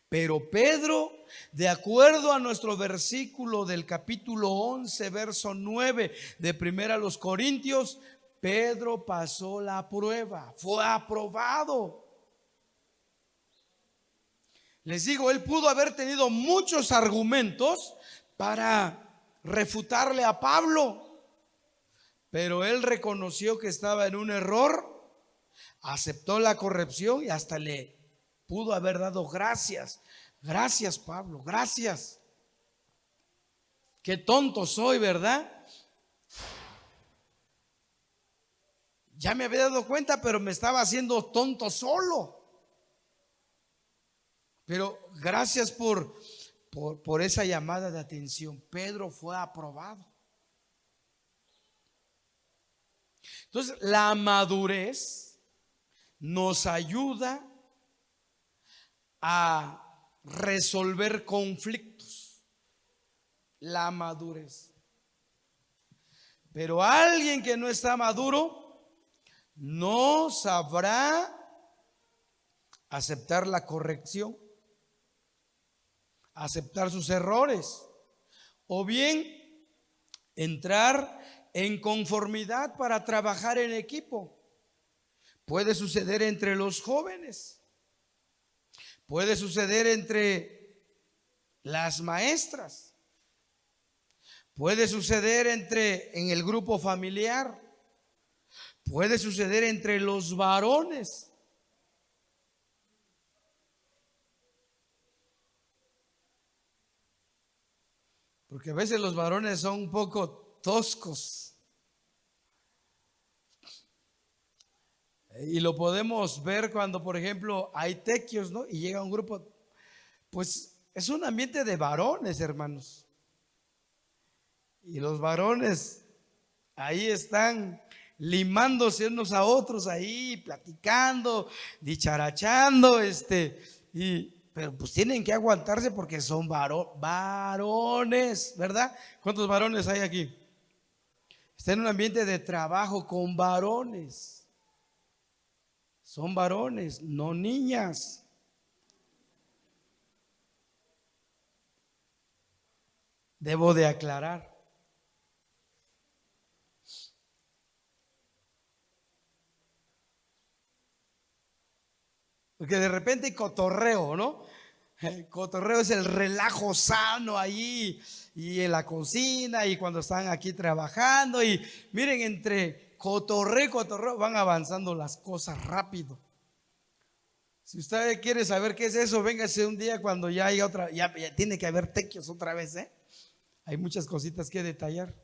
Pero Pedro, de acuerdo a nuestro versículo del capítulo 11, verso 9 de 1 Corintios, Pedro pasó la prueba, fue aprobado. Les digo, él pudo haber tenido muchos argumentos para refutarle a Pablo, pero él reconoció que estaba en un error, aceptó la corrección y hasta le pudo haber dado gracias. Gracias, Pablo, gracias. Qué tonto soy, ¿verdad? Ya me había dado cuenta, pero me estaba haciendo tonto solo. Pero gracias por esa llamada de atención. Pedro fue aprobado. Entonces, la madurez nos ayuda a resolver conflictos. La madurez. Pero alguien que no está maduro no sabrá aceptar la corrección, aceptar sus errores, o bien entrar en conformidad para trabajar en equipo. Puede suceder entre los jóvenes, puede suceder entre las maestras, puede suceder en el grupo familiar, puede suceder entre los varones. Porque a veces los varones son un poco toscos. Y lo podemos ver cuando, por ejemplo, hay tequios, ¿no? Y llega un grupo, pues es un ambiente de varones, hermanos. Y los varones ahí están limándose unos a otros ahí, platicando, dicharachando, pero pues tienen que aguantarse porque son varones, ¿verdad? ¿Cuántos varones hay aquí? Está en un ambiente de trabajo con varones. Son varones, no niñas. Debo de aclarar. Porque de repente hay cotorreo, ¿no? El cotorreo es el relajo sano ahí y en la cocina y cuando están aquí trabajando. Y miren, entre cotorreo y cotorreo van avanzando las cosas rápido. Si usted quiere saber qué es eso, véngase un día cuando ya haya otra, ya tiene que haber tequios otra vez, ¿eh? Hay muchas cositas que detallar.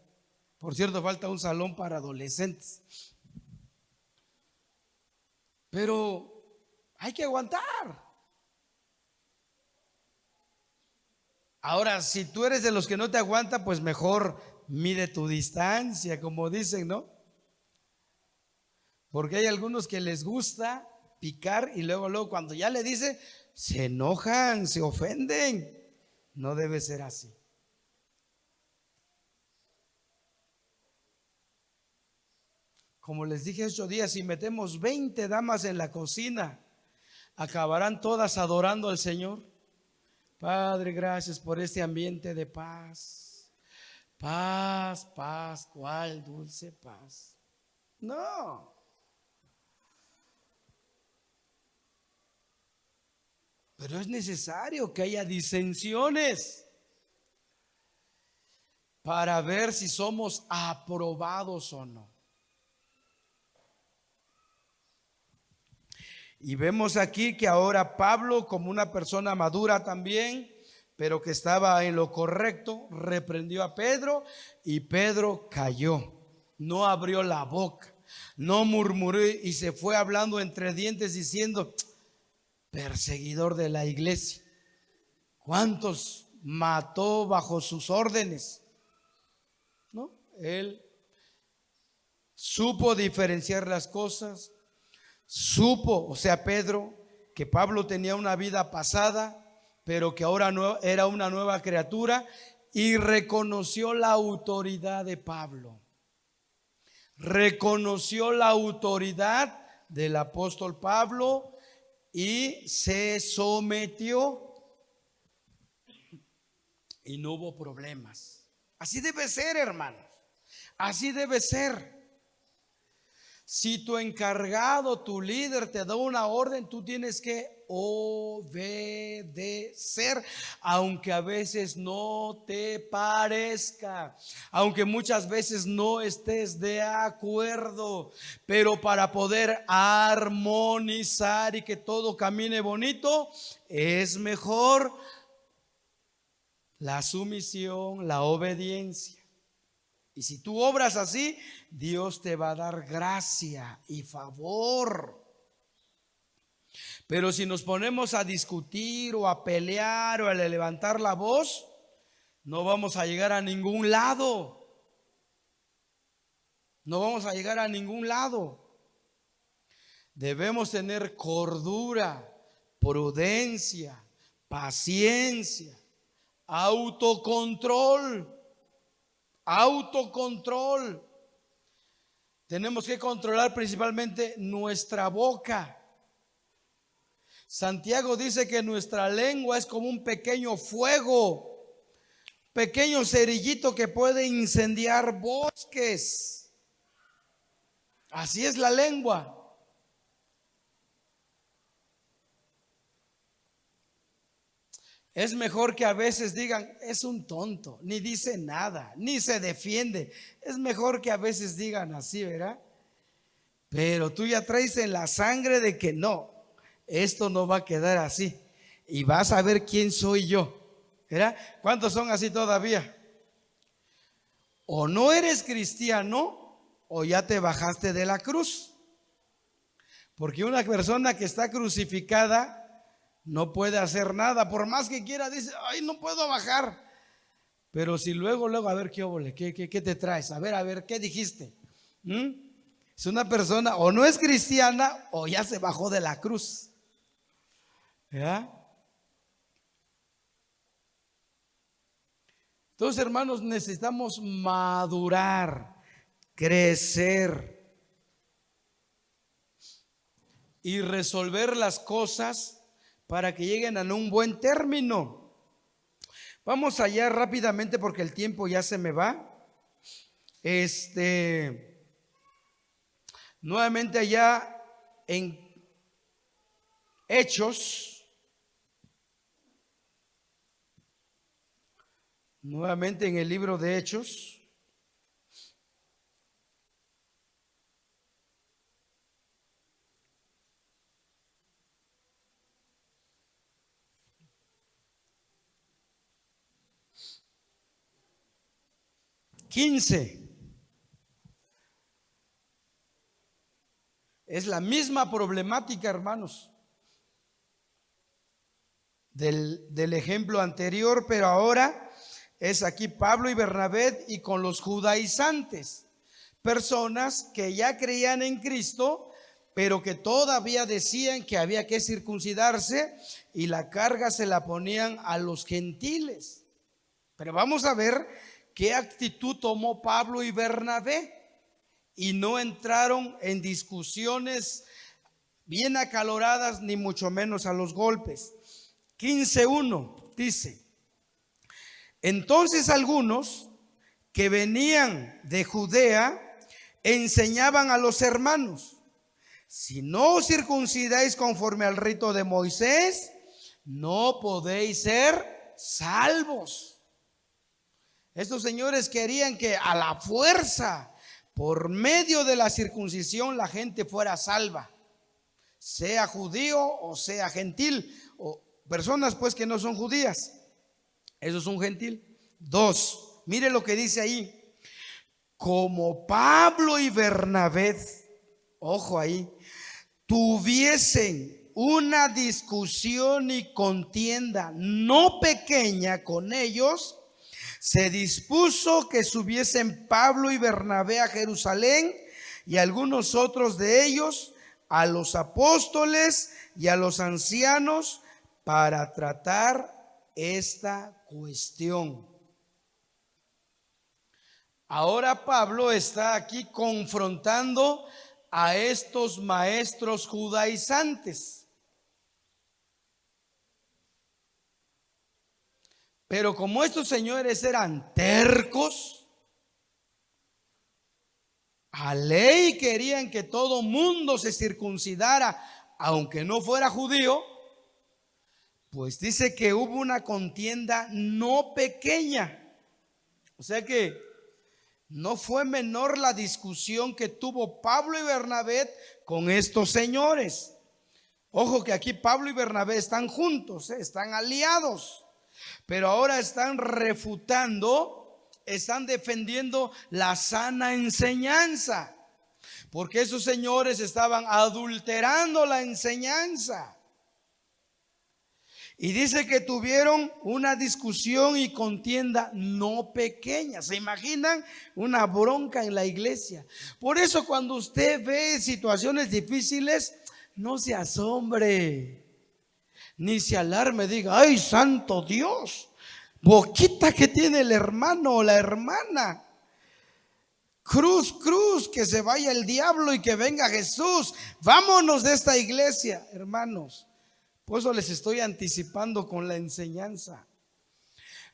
Por cierto, falta un salón para adolescentes. Pero hay que aguantar. Ahora, si tú eres de los que no te aguanta, pues mejor mide tu distancia, como dicen, ¿no? Porque hay algunos que les gusta picar y luego cuando ya le dice, se enojan, se ofenden. No debe ser así. Como les dije 8 días, si metemos 20 damas en la cocina, acabarán todas adorando al Señor. Padre, gracias por este ambiente de paz. Paz, paz, ¿cuál dulce paz? No. Pero es necesario que haya disensiones para ver si somos aprobados o no. Y vemos aquí que ahora Pablo, como una persona madura también, pero que estaba en lo correcto, reprendió a Pedro y Pedro cayó, no abrió la boca, no murmuró y se fue hablando entre dientes diciendo, perseguidor de la iglesia, ¿cuántos mató bajo sus órdenes? ¿No? Él supo diferenciar las cosas. Supo, o sea, Pedro, que Pablo tenía una vida pasada, pero que ahora no, era una nueva criatura, y reconoció la autoridad de Pablo. Reconoció la autoridad del apóstol Pablo y se sometió y no hubo problemas. Así debe ser, hermanos. Así debe ser. Si tu encargado, tu líder te da una orden, tú tienes que obedecer, aunque a veces no te parezca, aunque muchas veces no estés de acuerdo, pero para poder armonizar y que todo camine bonito, es mejor la sumisión, la obediencia. Y si tú obras así, Dios te va a dar gracia y favor. Pero si nos ponemos a discutir o a pelear o a levantar la voz, no vamos a llegar a ningún lado. No vamos a llegar a ningún lado. Debemos tener cordura, prudencia, paciencia, autocontrol. Autocontrol. Tenemos que controlar principalmente nuestra boca. Santiago dice que nuestra lengua es como un pequeño fuego, pequeño cerillito que puede incendiar bosques. Así es la lengua. Es mejor que a veces digan, es un tonto, ni dice nada, ni se defiende. Es mejor que a veces digan así, ¿verdad? Pero tú ya traes en la sangre de que no, esto no va a quedar así. Y vas a ver quién soy yo, ¿verdad? ¿Cuántos son así todavía? O no eres cristiano o ya te bajaste de la cruz. Porque una persona que está crucificada no puede hacer nada, por más que quiera, dice, ay, no puedo bajar. Pero si luego, a ver, ¿qué te traes? A ver, ¿qué dijiste? Es una persona o no es cristiana o ya se bajó de la cruz. ¿Ya? Entonces, hermanos, necesitamos madurar, crecer y resolver las cosas para que lleguen a un buen término. Vamos allá rápidamente porque el tiempo ya se me va. Nuevamente allá en Hechos, nuevamente en el libro de Hechos, (15). Es la misma problemática, hermanos, del ejemplo anterior, pero ahora es aquí Pablo y Bernabé y con los judaizantes, personas que ya creían en Cristo, pero que todavía decían que había que circuncidarse y la carga se la ponían a los gentiles. Pero vamos a ver qué actitud tomó Pablo y Bernabé. Y no entraron en discusiones bien acaloradas, ni mucho menos a los golpes. 15:1 dice: entonces algunos que venían de Judea enseñaban a los hermanos: si no os circuncidáis conforme al rito de Moisés, no podéis ser salvos. Estos señores querían que a la fuerza, por medio de la circuncisión, la gente fuera salva, sea judío o sea gentil, o personas pues que no son judías. Eso es un gentil. 2, mire lo que dice ahí: como Pablo y Bernabé, ojo ahí, tuviesen una discusión y contienda no pequeña con ellos, se dispuso que subiesen Pablo y Bernabé a Jerusalén y algunos otros de ellos a los apóstoles y a los ancianos para tratar esta cuestión. Ahora Pablo está aquí confrontando a estos maestros judaizantes. Pero como estos señores eran tercos, a ley querían que todo mundo se circuncidara, aunque no fuera judío, pues dice que hubo una contienda no pequeña. O sea que no fue menor la discusión que tuvo Pablo y Bernabé con estos señores. Ojo que aquí Pablo y Bernabé están juntos, están aliados. Pero ahora están refutando, están defendiendo la sana enseñanza, porque esos señores estaban adulterando la enseñanza. Y dice que tuvieron una discusión y contienda no pequeña. ¿Se imaginan? Una bronca en la iglesia. Por eso cuando usted ve situaciones difíciles, no se asombre, ni se alarme, diga: ay, santo Dios, boquita que tiene el hermano o la hermana. Cruz, cruz, que se vaya el diablo y que venga Jesús. Vámonos de esta iglesia, hermanos. Por eso les estoy anticipando con la enseñanza.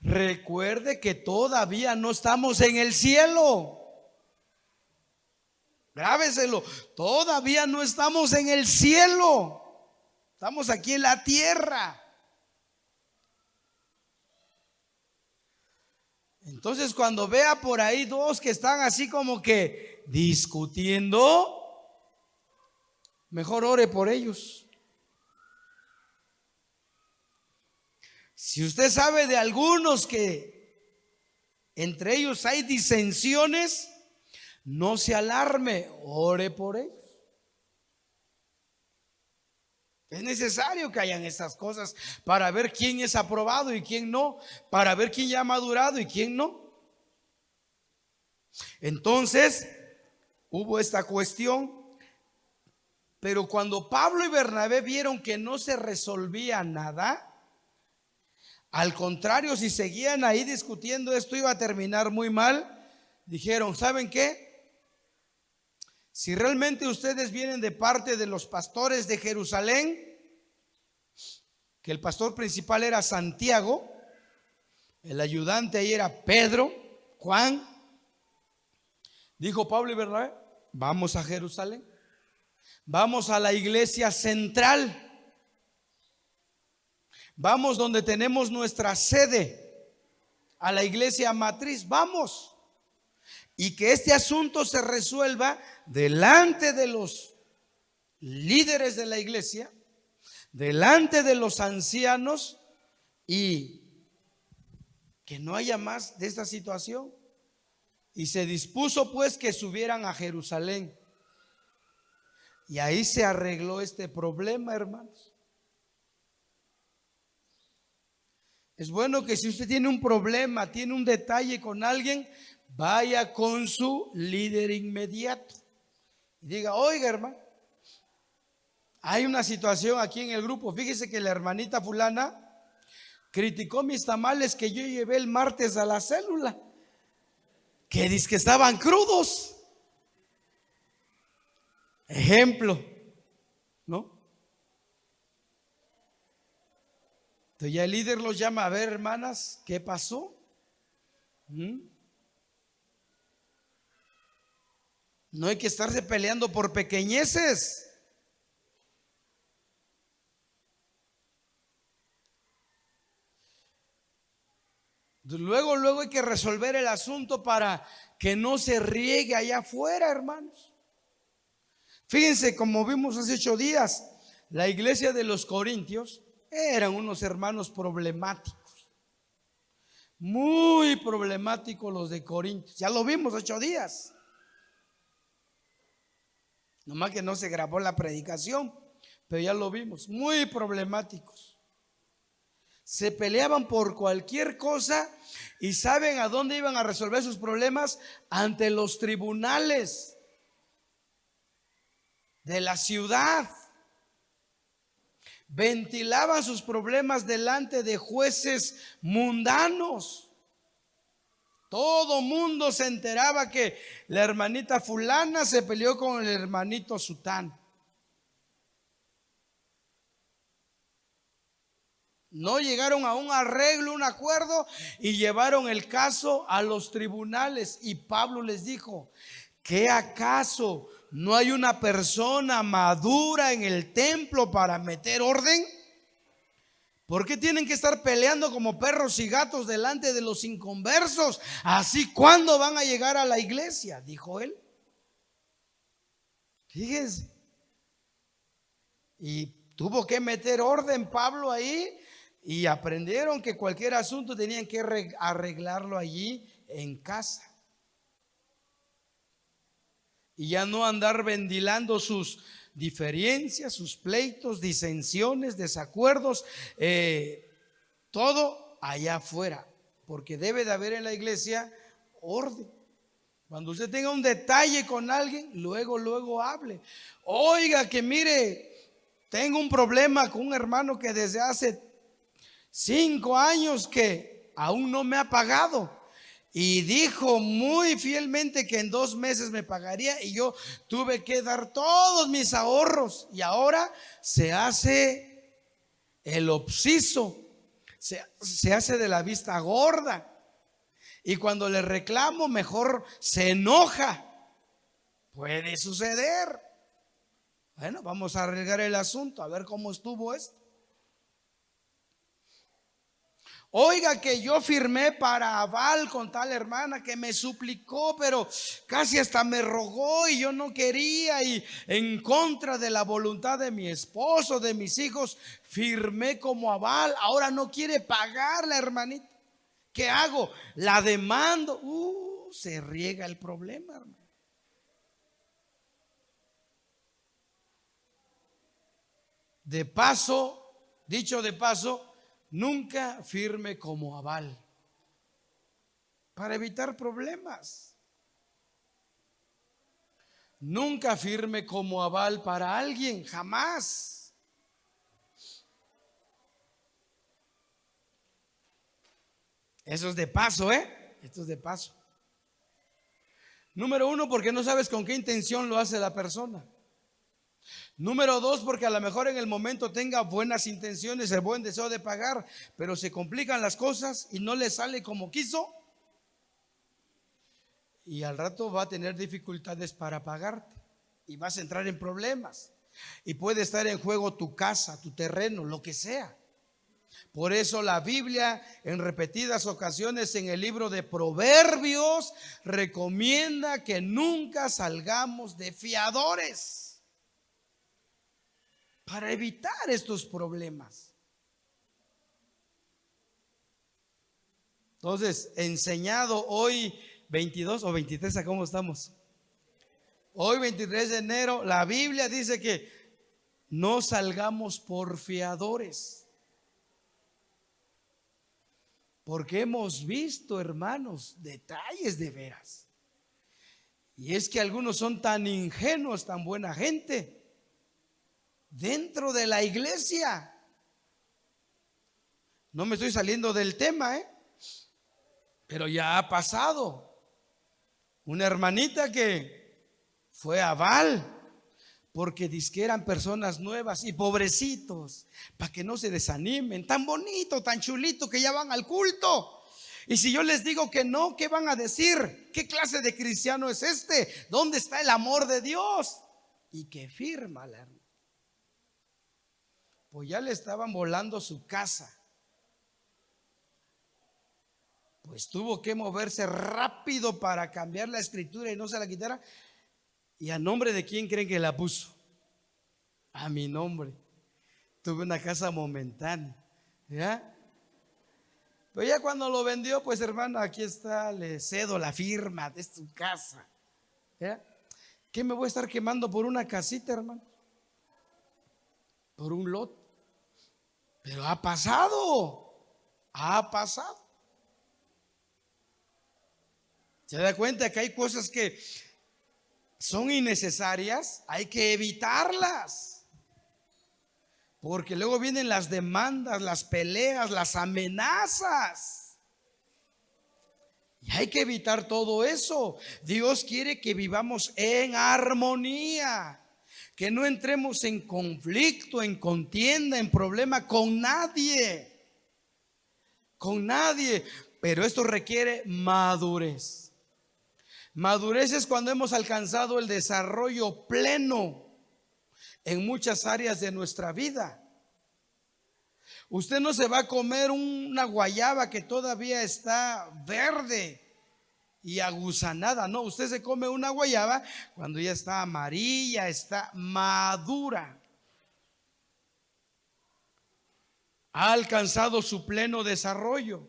Recuerde que todavía no estamos en el cielo. Grábeselo, todavía no estamos en el cielo. Estamos aquí en la tierra. Entonces, cuando vea por ahí dos que están así como que discutiendo, mejor ore por ellos. Si usted sabe de algunos que entre ellos hay disensiones, no se alarme, ore por ellos. Es necesario que hayan estas cosas para ver quién es aprobado y quién no, para ver quién ya ha madurado y quién no. Entonces, hubo esta cuestión. Pero cuando Pablo y Bernabé vieron que no se resolvía nada, al contrario, si seguían ahí discutiendo, esto iba a terminar muy mal. Dijeron, ¿saben qué? Si realmente ustedes vienen de parte de los pastores de Jerusalén, que el pastor principal era Santiago, el ayudante ahí era Pedro, Juan, dijo Pablo y Bernabé, vamos a Jerusalén, vamos a la iglesia central, vamos donde tenemos nuestra sede, a la iglesia matriz, vamos. Y que este asunto se resuelva delante de los líderes de la iglesia, delante de los ancianos, y que no haya más de esta situación. Y se dispuso pues que subieran a Jerusalén. Y ahí se arregló este problema, hermanos. Es bueno que si usted tiene un problema, tiene un detalle con alguien, vaya con su líder inmediato y diga, oiga, hermano, hay una situación aquí en el grupo. Fíjese que la hermanita fulana criticó mis tamales que yo llevé el martes a la célula, que dice que estaban crudos. Ejemplo, ¿no? Entonces ya el líder los llama, a ver, hermanas, ¿qué pasó? No hay que estarse peleando por pequeñeces. Luego hay que resolver el asunto para que no se riegue allá afuera, hermanos. Fíjense, como vimos hace 8 días, la iglesia de los Corintios eran unos hermanos problemáticos, muy problemáticos los de Corintios. Ya lo vimos 8 días. Nomás que no se grabó la predicación, pero ya lo vimos, muy problemáticos. Se peleaban por cualquier cosa y ¿saben a dónde iban a resolver sus problemas? Ante los tribunales de la ciudad. Ventilaban sus problemas delante de jueces mundanos. Todo mundo se enteraba que la hermanita fulana se peleó con el hermanito sután. No llegaron a un arreglo, un acuerdo, y llevaron el caso a los tribunales. Y Pablo les dijo, ¿qué acaso no hay una persona madura en el templo para meter orden? ¿Por qué tienen que estar peleando como perros y gatos delante de los inconversos? Así, ¿cuándo van a llegar a la iglesia? Dijo él. Fíjense. Y tuvo que meter orden Pablo ahí. Y aprendieron que cualquier asunto tenían que arreglarlo allí en casa. Y ya no andar ventilando sus diferencias, sus pleitos, disensiones, desacuerdos, todo allá afuera. Porque debe de haber en la iglesia orden. Cuando usted tenga un detalle con alguien, luego hable. Oiga, que mire, tengo un problema con un hermano que desde hace 5 años que aún no me ha pagado. Y dijo muy fielmente que en 2 meses me pagaría, y yo tuve que dar todos mis ahorros. Y ahora se hace el obsiso, se hace de la vista gorda. Y cuando le reclamo, mejor se enoja. Puede suceder. Bueno, vamos a arreglar el asunto, a ver cómo estuvo esto. Oiga, que yo firmé para aval con tal hermana que me suplicó, pero casi hasta me rogó y yo no quería, y en contra de la voluntad de mi esposo, de mis hijos, firmé como aval. Ahora no quiere pagar la hermanita. ¿Qué hago? La demando. Se riega el problema, hermano. De paso, dicho de paso, nunca firme como aval para evitar problemas. Nunca firme como aval para alguien, jamás. Eso es de paso, esto es de paso. Número uno, porque no sabes con qué intención lo hace la persona. Número dos, porque a lo mejor en el momento tenga buenas intenciones, el buen deseo de pagar, pero se complican las cosas y no le sale como quiso. Y al rato va a tener dificultades para pagarte y vas a entrar en problemas. Y puede estar en juego tu casa, tu terreno, lo que sea. Por eso la Biblia en repetidas ocasiones en el libro de Proverbios recomienda que nunca salgamos de fiadores para evitar estos problemas. Entonces, enseñado hoy 22 o 23, ¿a cómo estamos? Hoy 23 de enero, la Biblia dice que no salgamos por fiadores. Porque hemos visto, hermanos, detalles de veras. Y es que algunos son tan ingenuos, tan buena gente, dentro de la iglesia. No me estoy saliendo del tema, pero ya ha pasado. Una hermanita que fue aval porque dizque eran personas nuevas y pobrecitos, para que no se desanimen, tan bonito, tan chulito que ya van al culto. Y si yo les digo que no, ¿qué van a decir? ¿Qué clase de cristiano es este? ¿Dónde está el amor de Dios? Y que firma la hermana. Pues ya le estaban volando su casa. Pues tuvo que moverse rápido para cambiar la escritura y no se la quitara. ¿Y a nombre de quién creen que la puso? A mi nombre. Tuve una casa momentánea, ¿ya? Pero ya cuando lo vendió, pues hermano, aquí está, le cedo la firma de su casa, ¿ya? ¿Qué me voy a estar quemando por una casita, hermano? Por un lot. Pero ha pasado. ¿Se da cuenta que hay cosas que son innecesarias? Hay que evitarlas. Porque luego vienen las demandas, las peleas, las amenazas. Y hay que evitar todo eso. Dios quiere que vivamos en armonía, que no entremos en conflicto, en contienda, en problema con nadie. Con nadie. Pero esto requiere madurez. Madurez es cuando hemos alcanzado el desarrollo pleno en muchas áreas de nuestra vida. Usted no se va a comer una guayaba que todavía está verde y agusanada. No, usted se come una guayaba cuando ya está amarilla, está madura. Ha alcanzado su pleno desarrollo.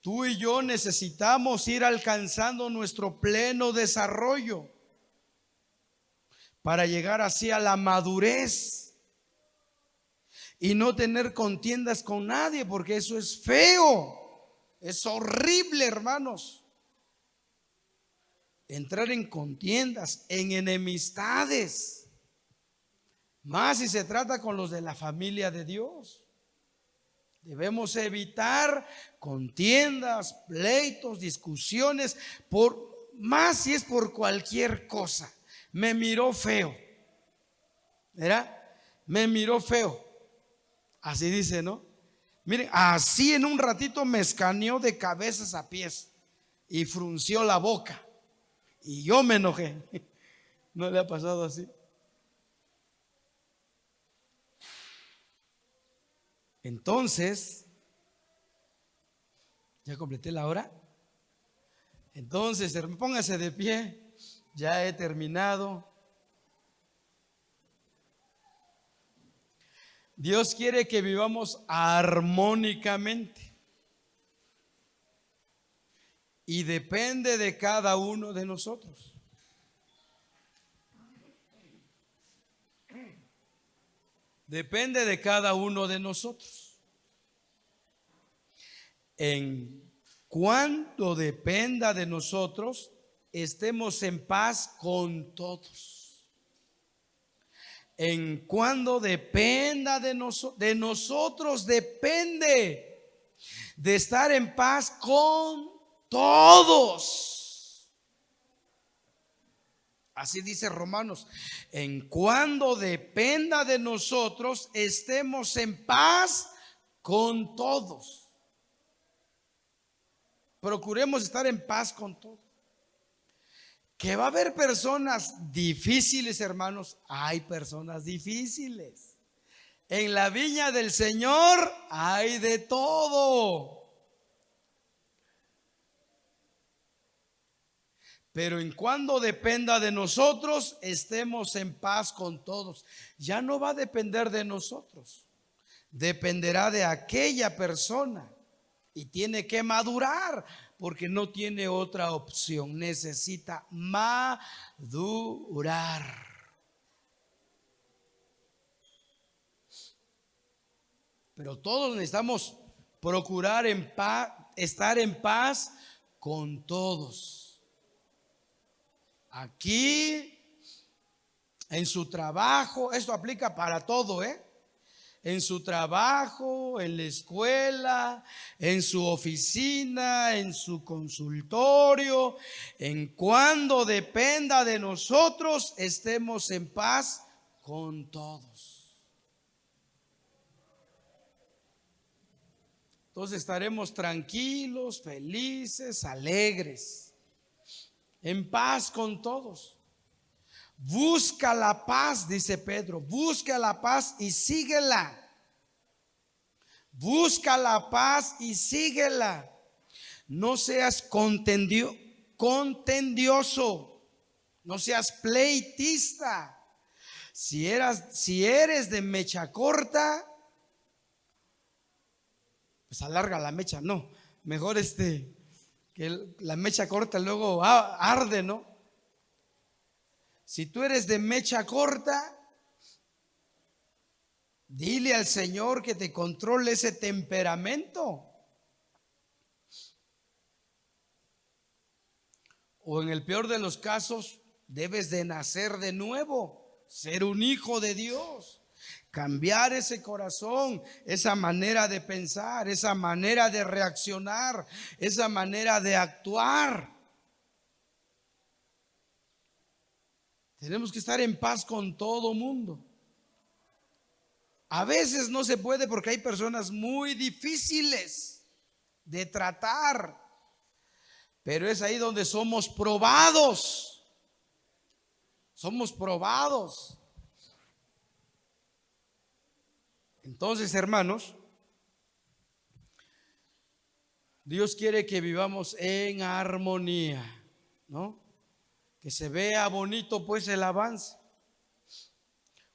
Tú y yo necesitamos ir alcanzando nuestro pleno desarrollo para llegar así a la madurez y no tener contiendas con nadie, porque eso es feo, es horrible, hermanos. Entrar en contiendas, en enemistades, más si se trata con los de la familia de Dios. Debemos evitar contiendas, pleitos, discusiones, más si es por cualquier cosa. Me miró feo, ¿verdad? Me miró feo. Así dice, ¿no? Miren, así en un ratito me escaneó de cabezas a pies y frunció la boca. Y yo me enojé. ¿No le ha pasado así? Entonces, ¿ya completé la hora? Entonces, póngase de pie. Ya he terminado. Dios quiere que vivamos armónicamente. Y depende de cada uno de nosotros. Depende de cada uno de nosotros. En cuanto dependa de nosotros, estemos en paz con todos. En cuando dependa de nosotros depende de estar en paz con todos. Así dice Romanos. En cuando dependa de nosotros estemos en paz con todos. Procuremos estar en paz con todos. Que va a haber personas difíciles, hermanos. Hay personas difíciles. En la viña del Señor hay de todo. Pero en cuando dependa de nosotros, estemos en paz con todos. Ya no va a depender de nosotros. Dependerá de aquella persona. Y tiene que madurar, porque no tiene otra opción. Necesita madurar. Pero todos necesitamos procurar estar en paz con todos. Aquí, en su trabajo, esto aplica para todo, en su trabajo, en la escuela, en su oficina, en su consultorio, en cuando dependa de nosotros, estemos en paz con todos. Entonces estaremos tranquilos, felices, alegres, en paz con todos. Busca la paz, dice Pedro, busca la paz y síguela. Busca la paz y síguela. No seas contendioso, no seas pleitista. Si eres de mecha corta, pues alarga la mecha. No, mejor que la mecha corta luego arde, ¿no? Si tú eres de mecha corta, dile al Señor que te controle ese temperamento. O en el peor de los casos, debes de nacer de nuevo, ser un hijo de Dios, cambiar ese corazón, esa manera de pensar, esa manera de reaccionar, esa manera de actuar. Tenemos que estar en paz con todo mundo. A veces no se puede porque hay personas muy difíciles de tratar, pero es ahí donde somos probados. Somos probados. Entonces, hermanos, Dios quiere que vivamos en armonía, ¿no? Que se vea bonito pues el avance.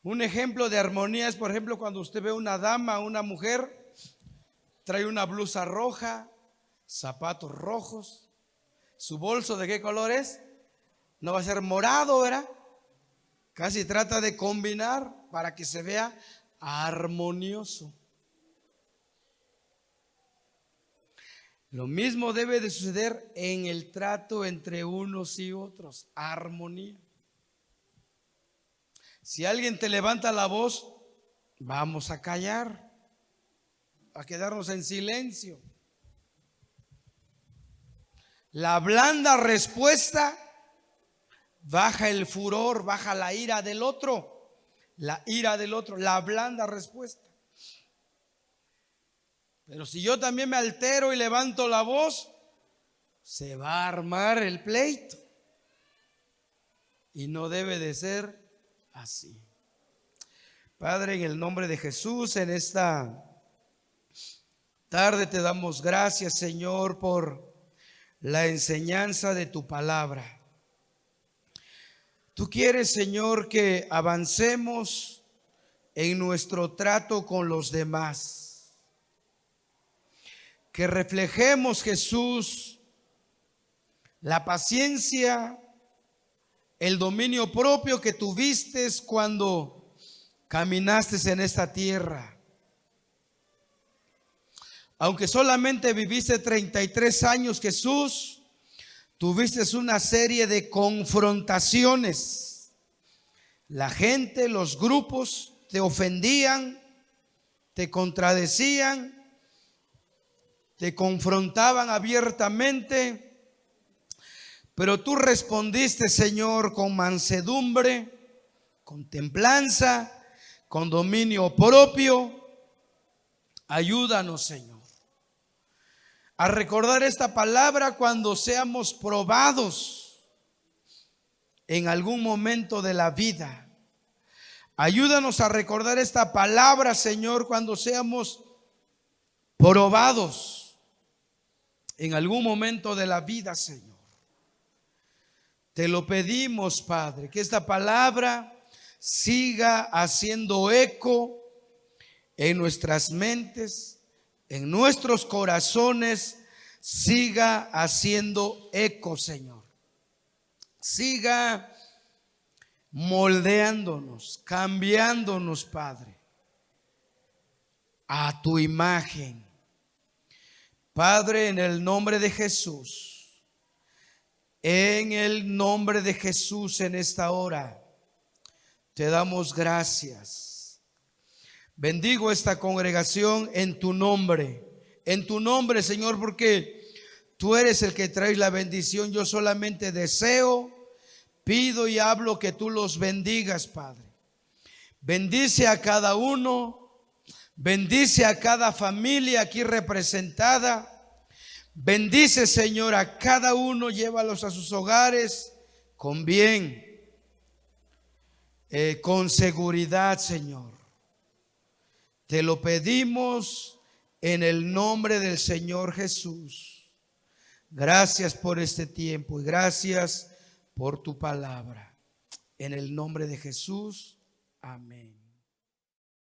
Un ejemplo de armonía es, por ejemplo, cuando usted ve una dama, una mujer, trae una blusa roja, zapatos rojos, su bolso ¿de qué color es? No va a ser morado, ¿verdad? Casi trata de combinar para que se vea armonioso. Lo mismo debe de suceder en el trato entre unos y otros, armonía. Si alguien te levanta la voz, vamos a callar, a quedarnos en silencio. La blanda respuesta baja el furor, baja la ira del otro, la blanda respuesta. Pero si yo también me altero y levanto la voz, se va a armar el pleito. Y no debe de ser así. Padre, en el nombre de Jesús, en esta tarde te damos gracias, Señor, por la enseñanza de tu palabra. Tú quieres, Señor, que avancemos en nuestro trato con los demás. Que reflejemos, Jesús, la paciencia, el dominio propio que tuviste cuando caminaste en esta tierra. Aunque solamente viviste 33 años, Jesús, tuviste una serie de confrontaciones. La gente, los grupos te ofendían, te contradecían, te confrontaban abiertamente, pero tú respondiste, Señor, con mansedumbre, con templanza, con dominio propio. Ayúdanos, Señor, a recordar esta palabra cuando seamos probados en algún momento de la vida. Ayúdanos a recordar esta palabra, Señor, cuando seamos probados en algún momento de la vida, Señor. Te lo pedimos, Padre, que esta palabra siga haciendo eco en nuestras mentes, en nuestros corazones, siga haciendo eco, Señor. Siga moldeándonos, cambiándonos, Padre, a tu imagen. Padre, en el nombre de Jesús, en el nombre de Jesús, en esta hora, te damos gracias. Bendigo esta congregación en tu nombre, Señor, porque tú eres el que traes la bendición. Yo solamente deseo, pido y hablo que tú los bendigas, Padre. Bendice a cada uno, bendice a cada familia aquí representada. Bendice, Señor, a cada uno, llévalos a sus hogares con bien, con seguridad, Señor. Te lo pedimos en el nombre del Señor Jesús. Gracias por este tiempo y gracias por tu palabra. En el nombre de Jesús, amén.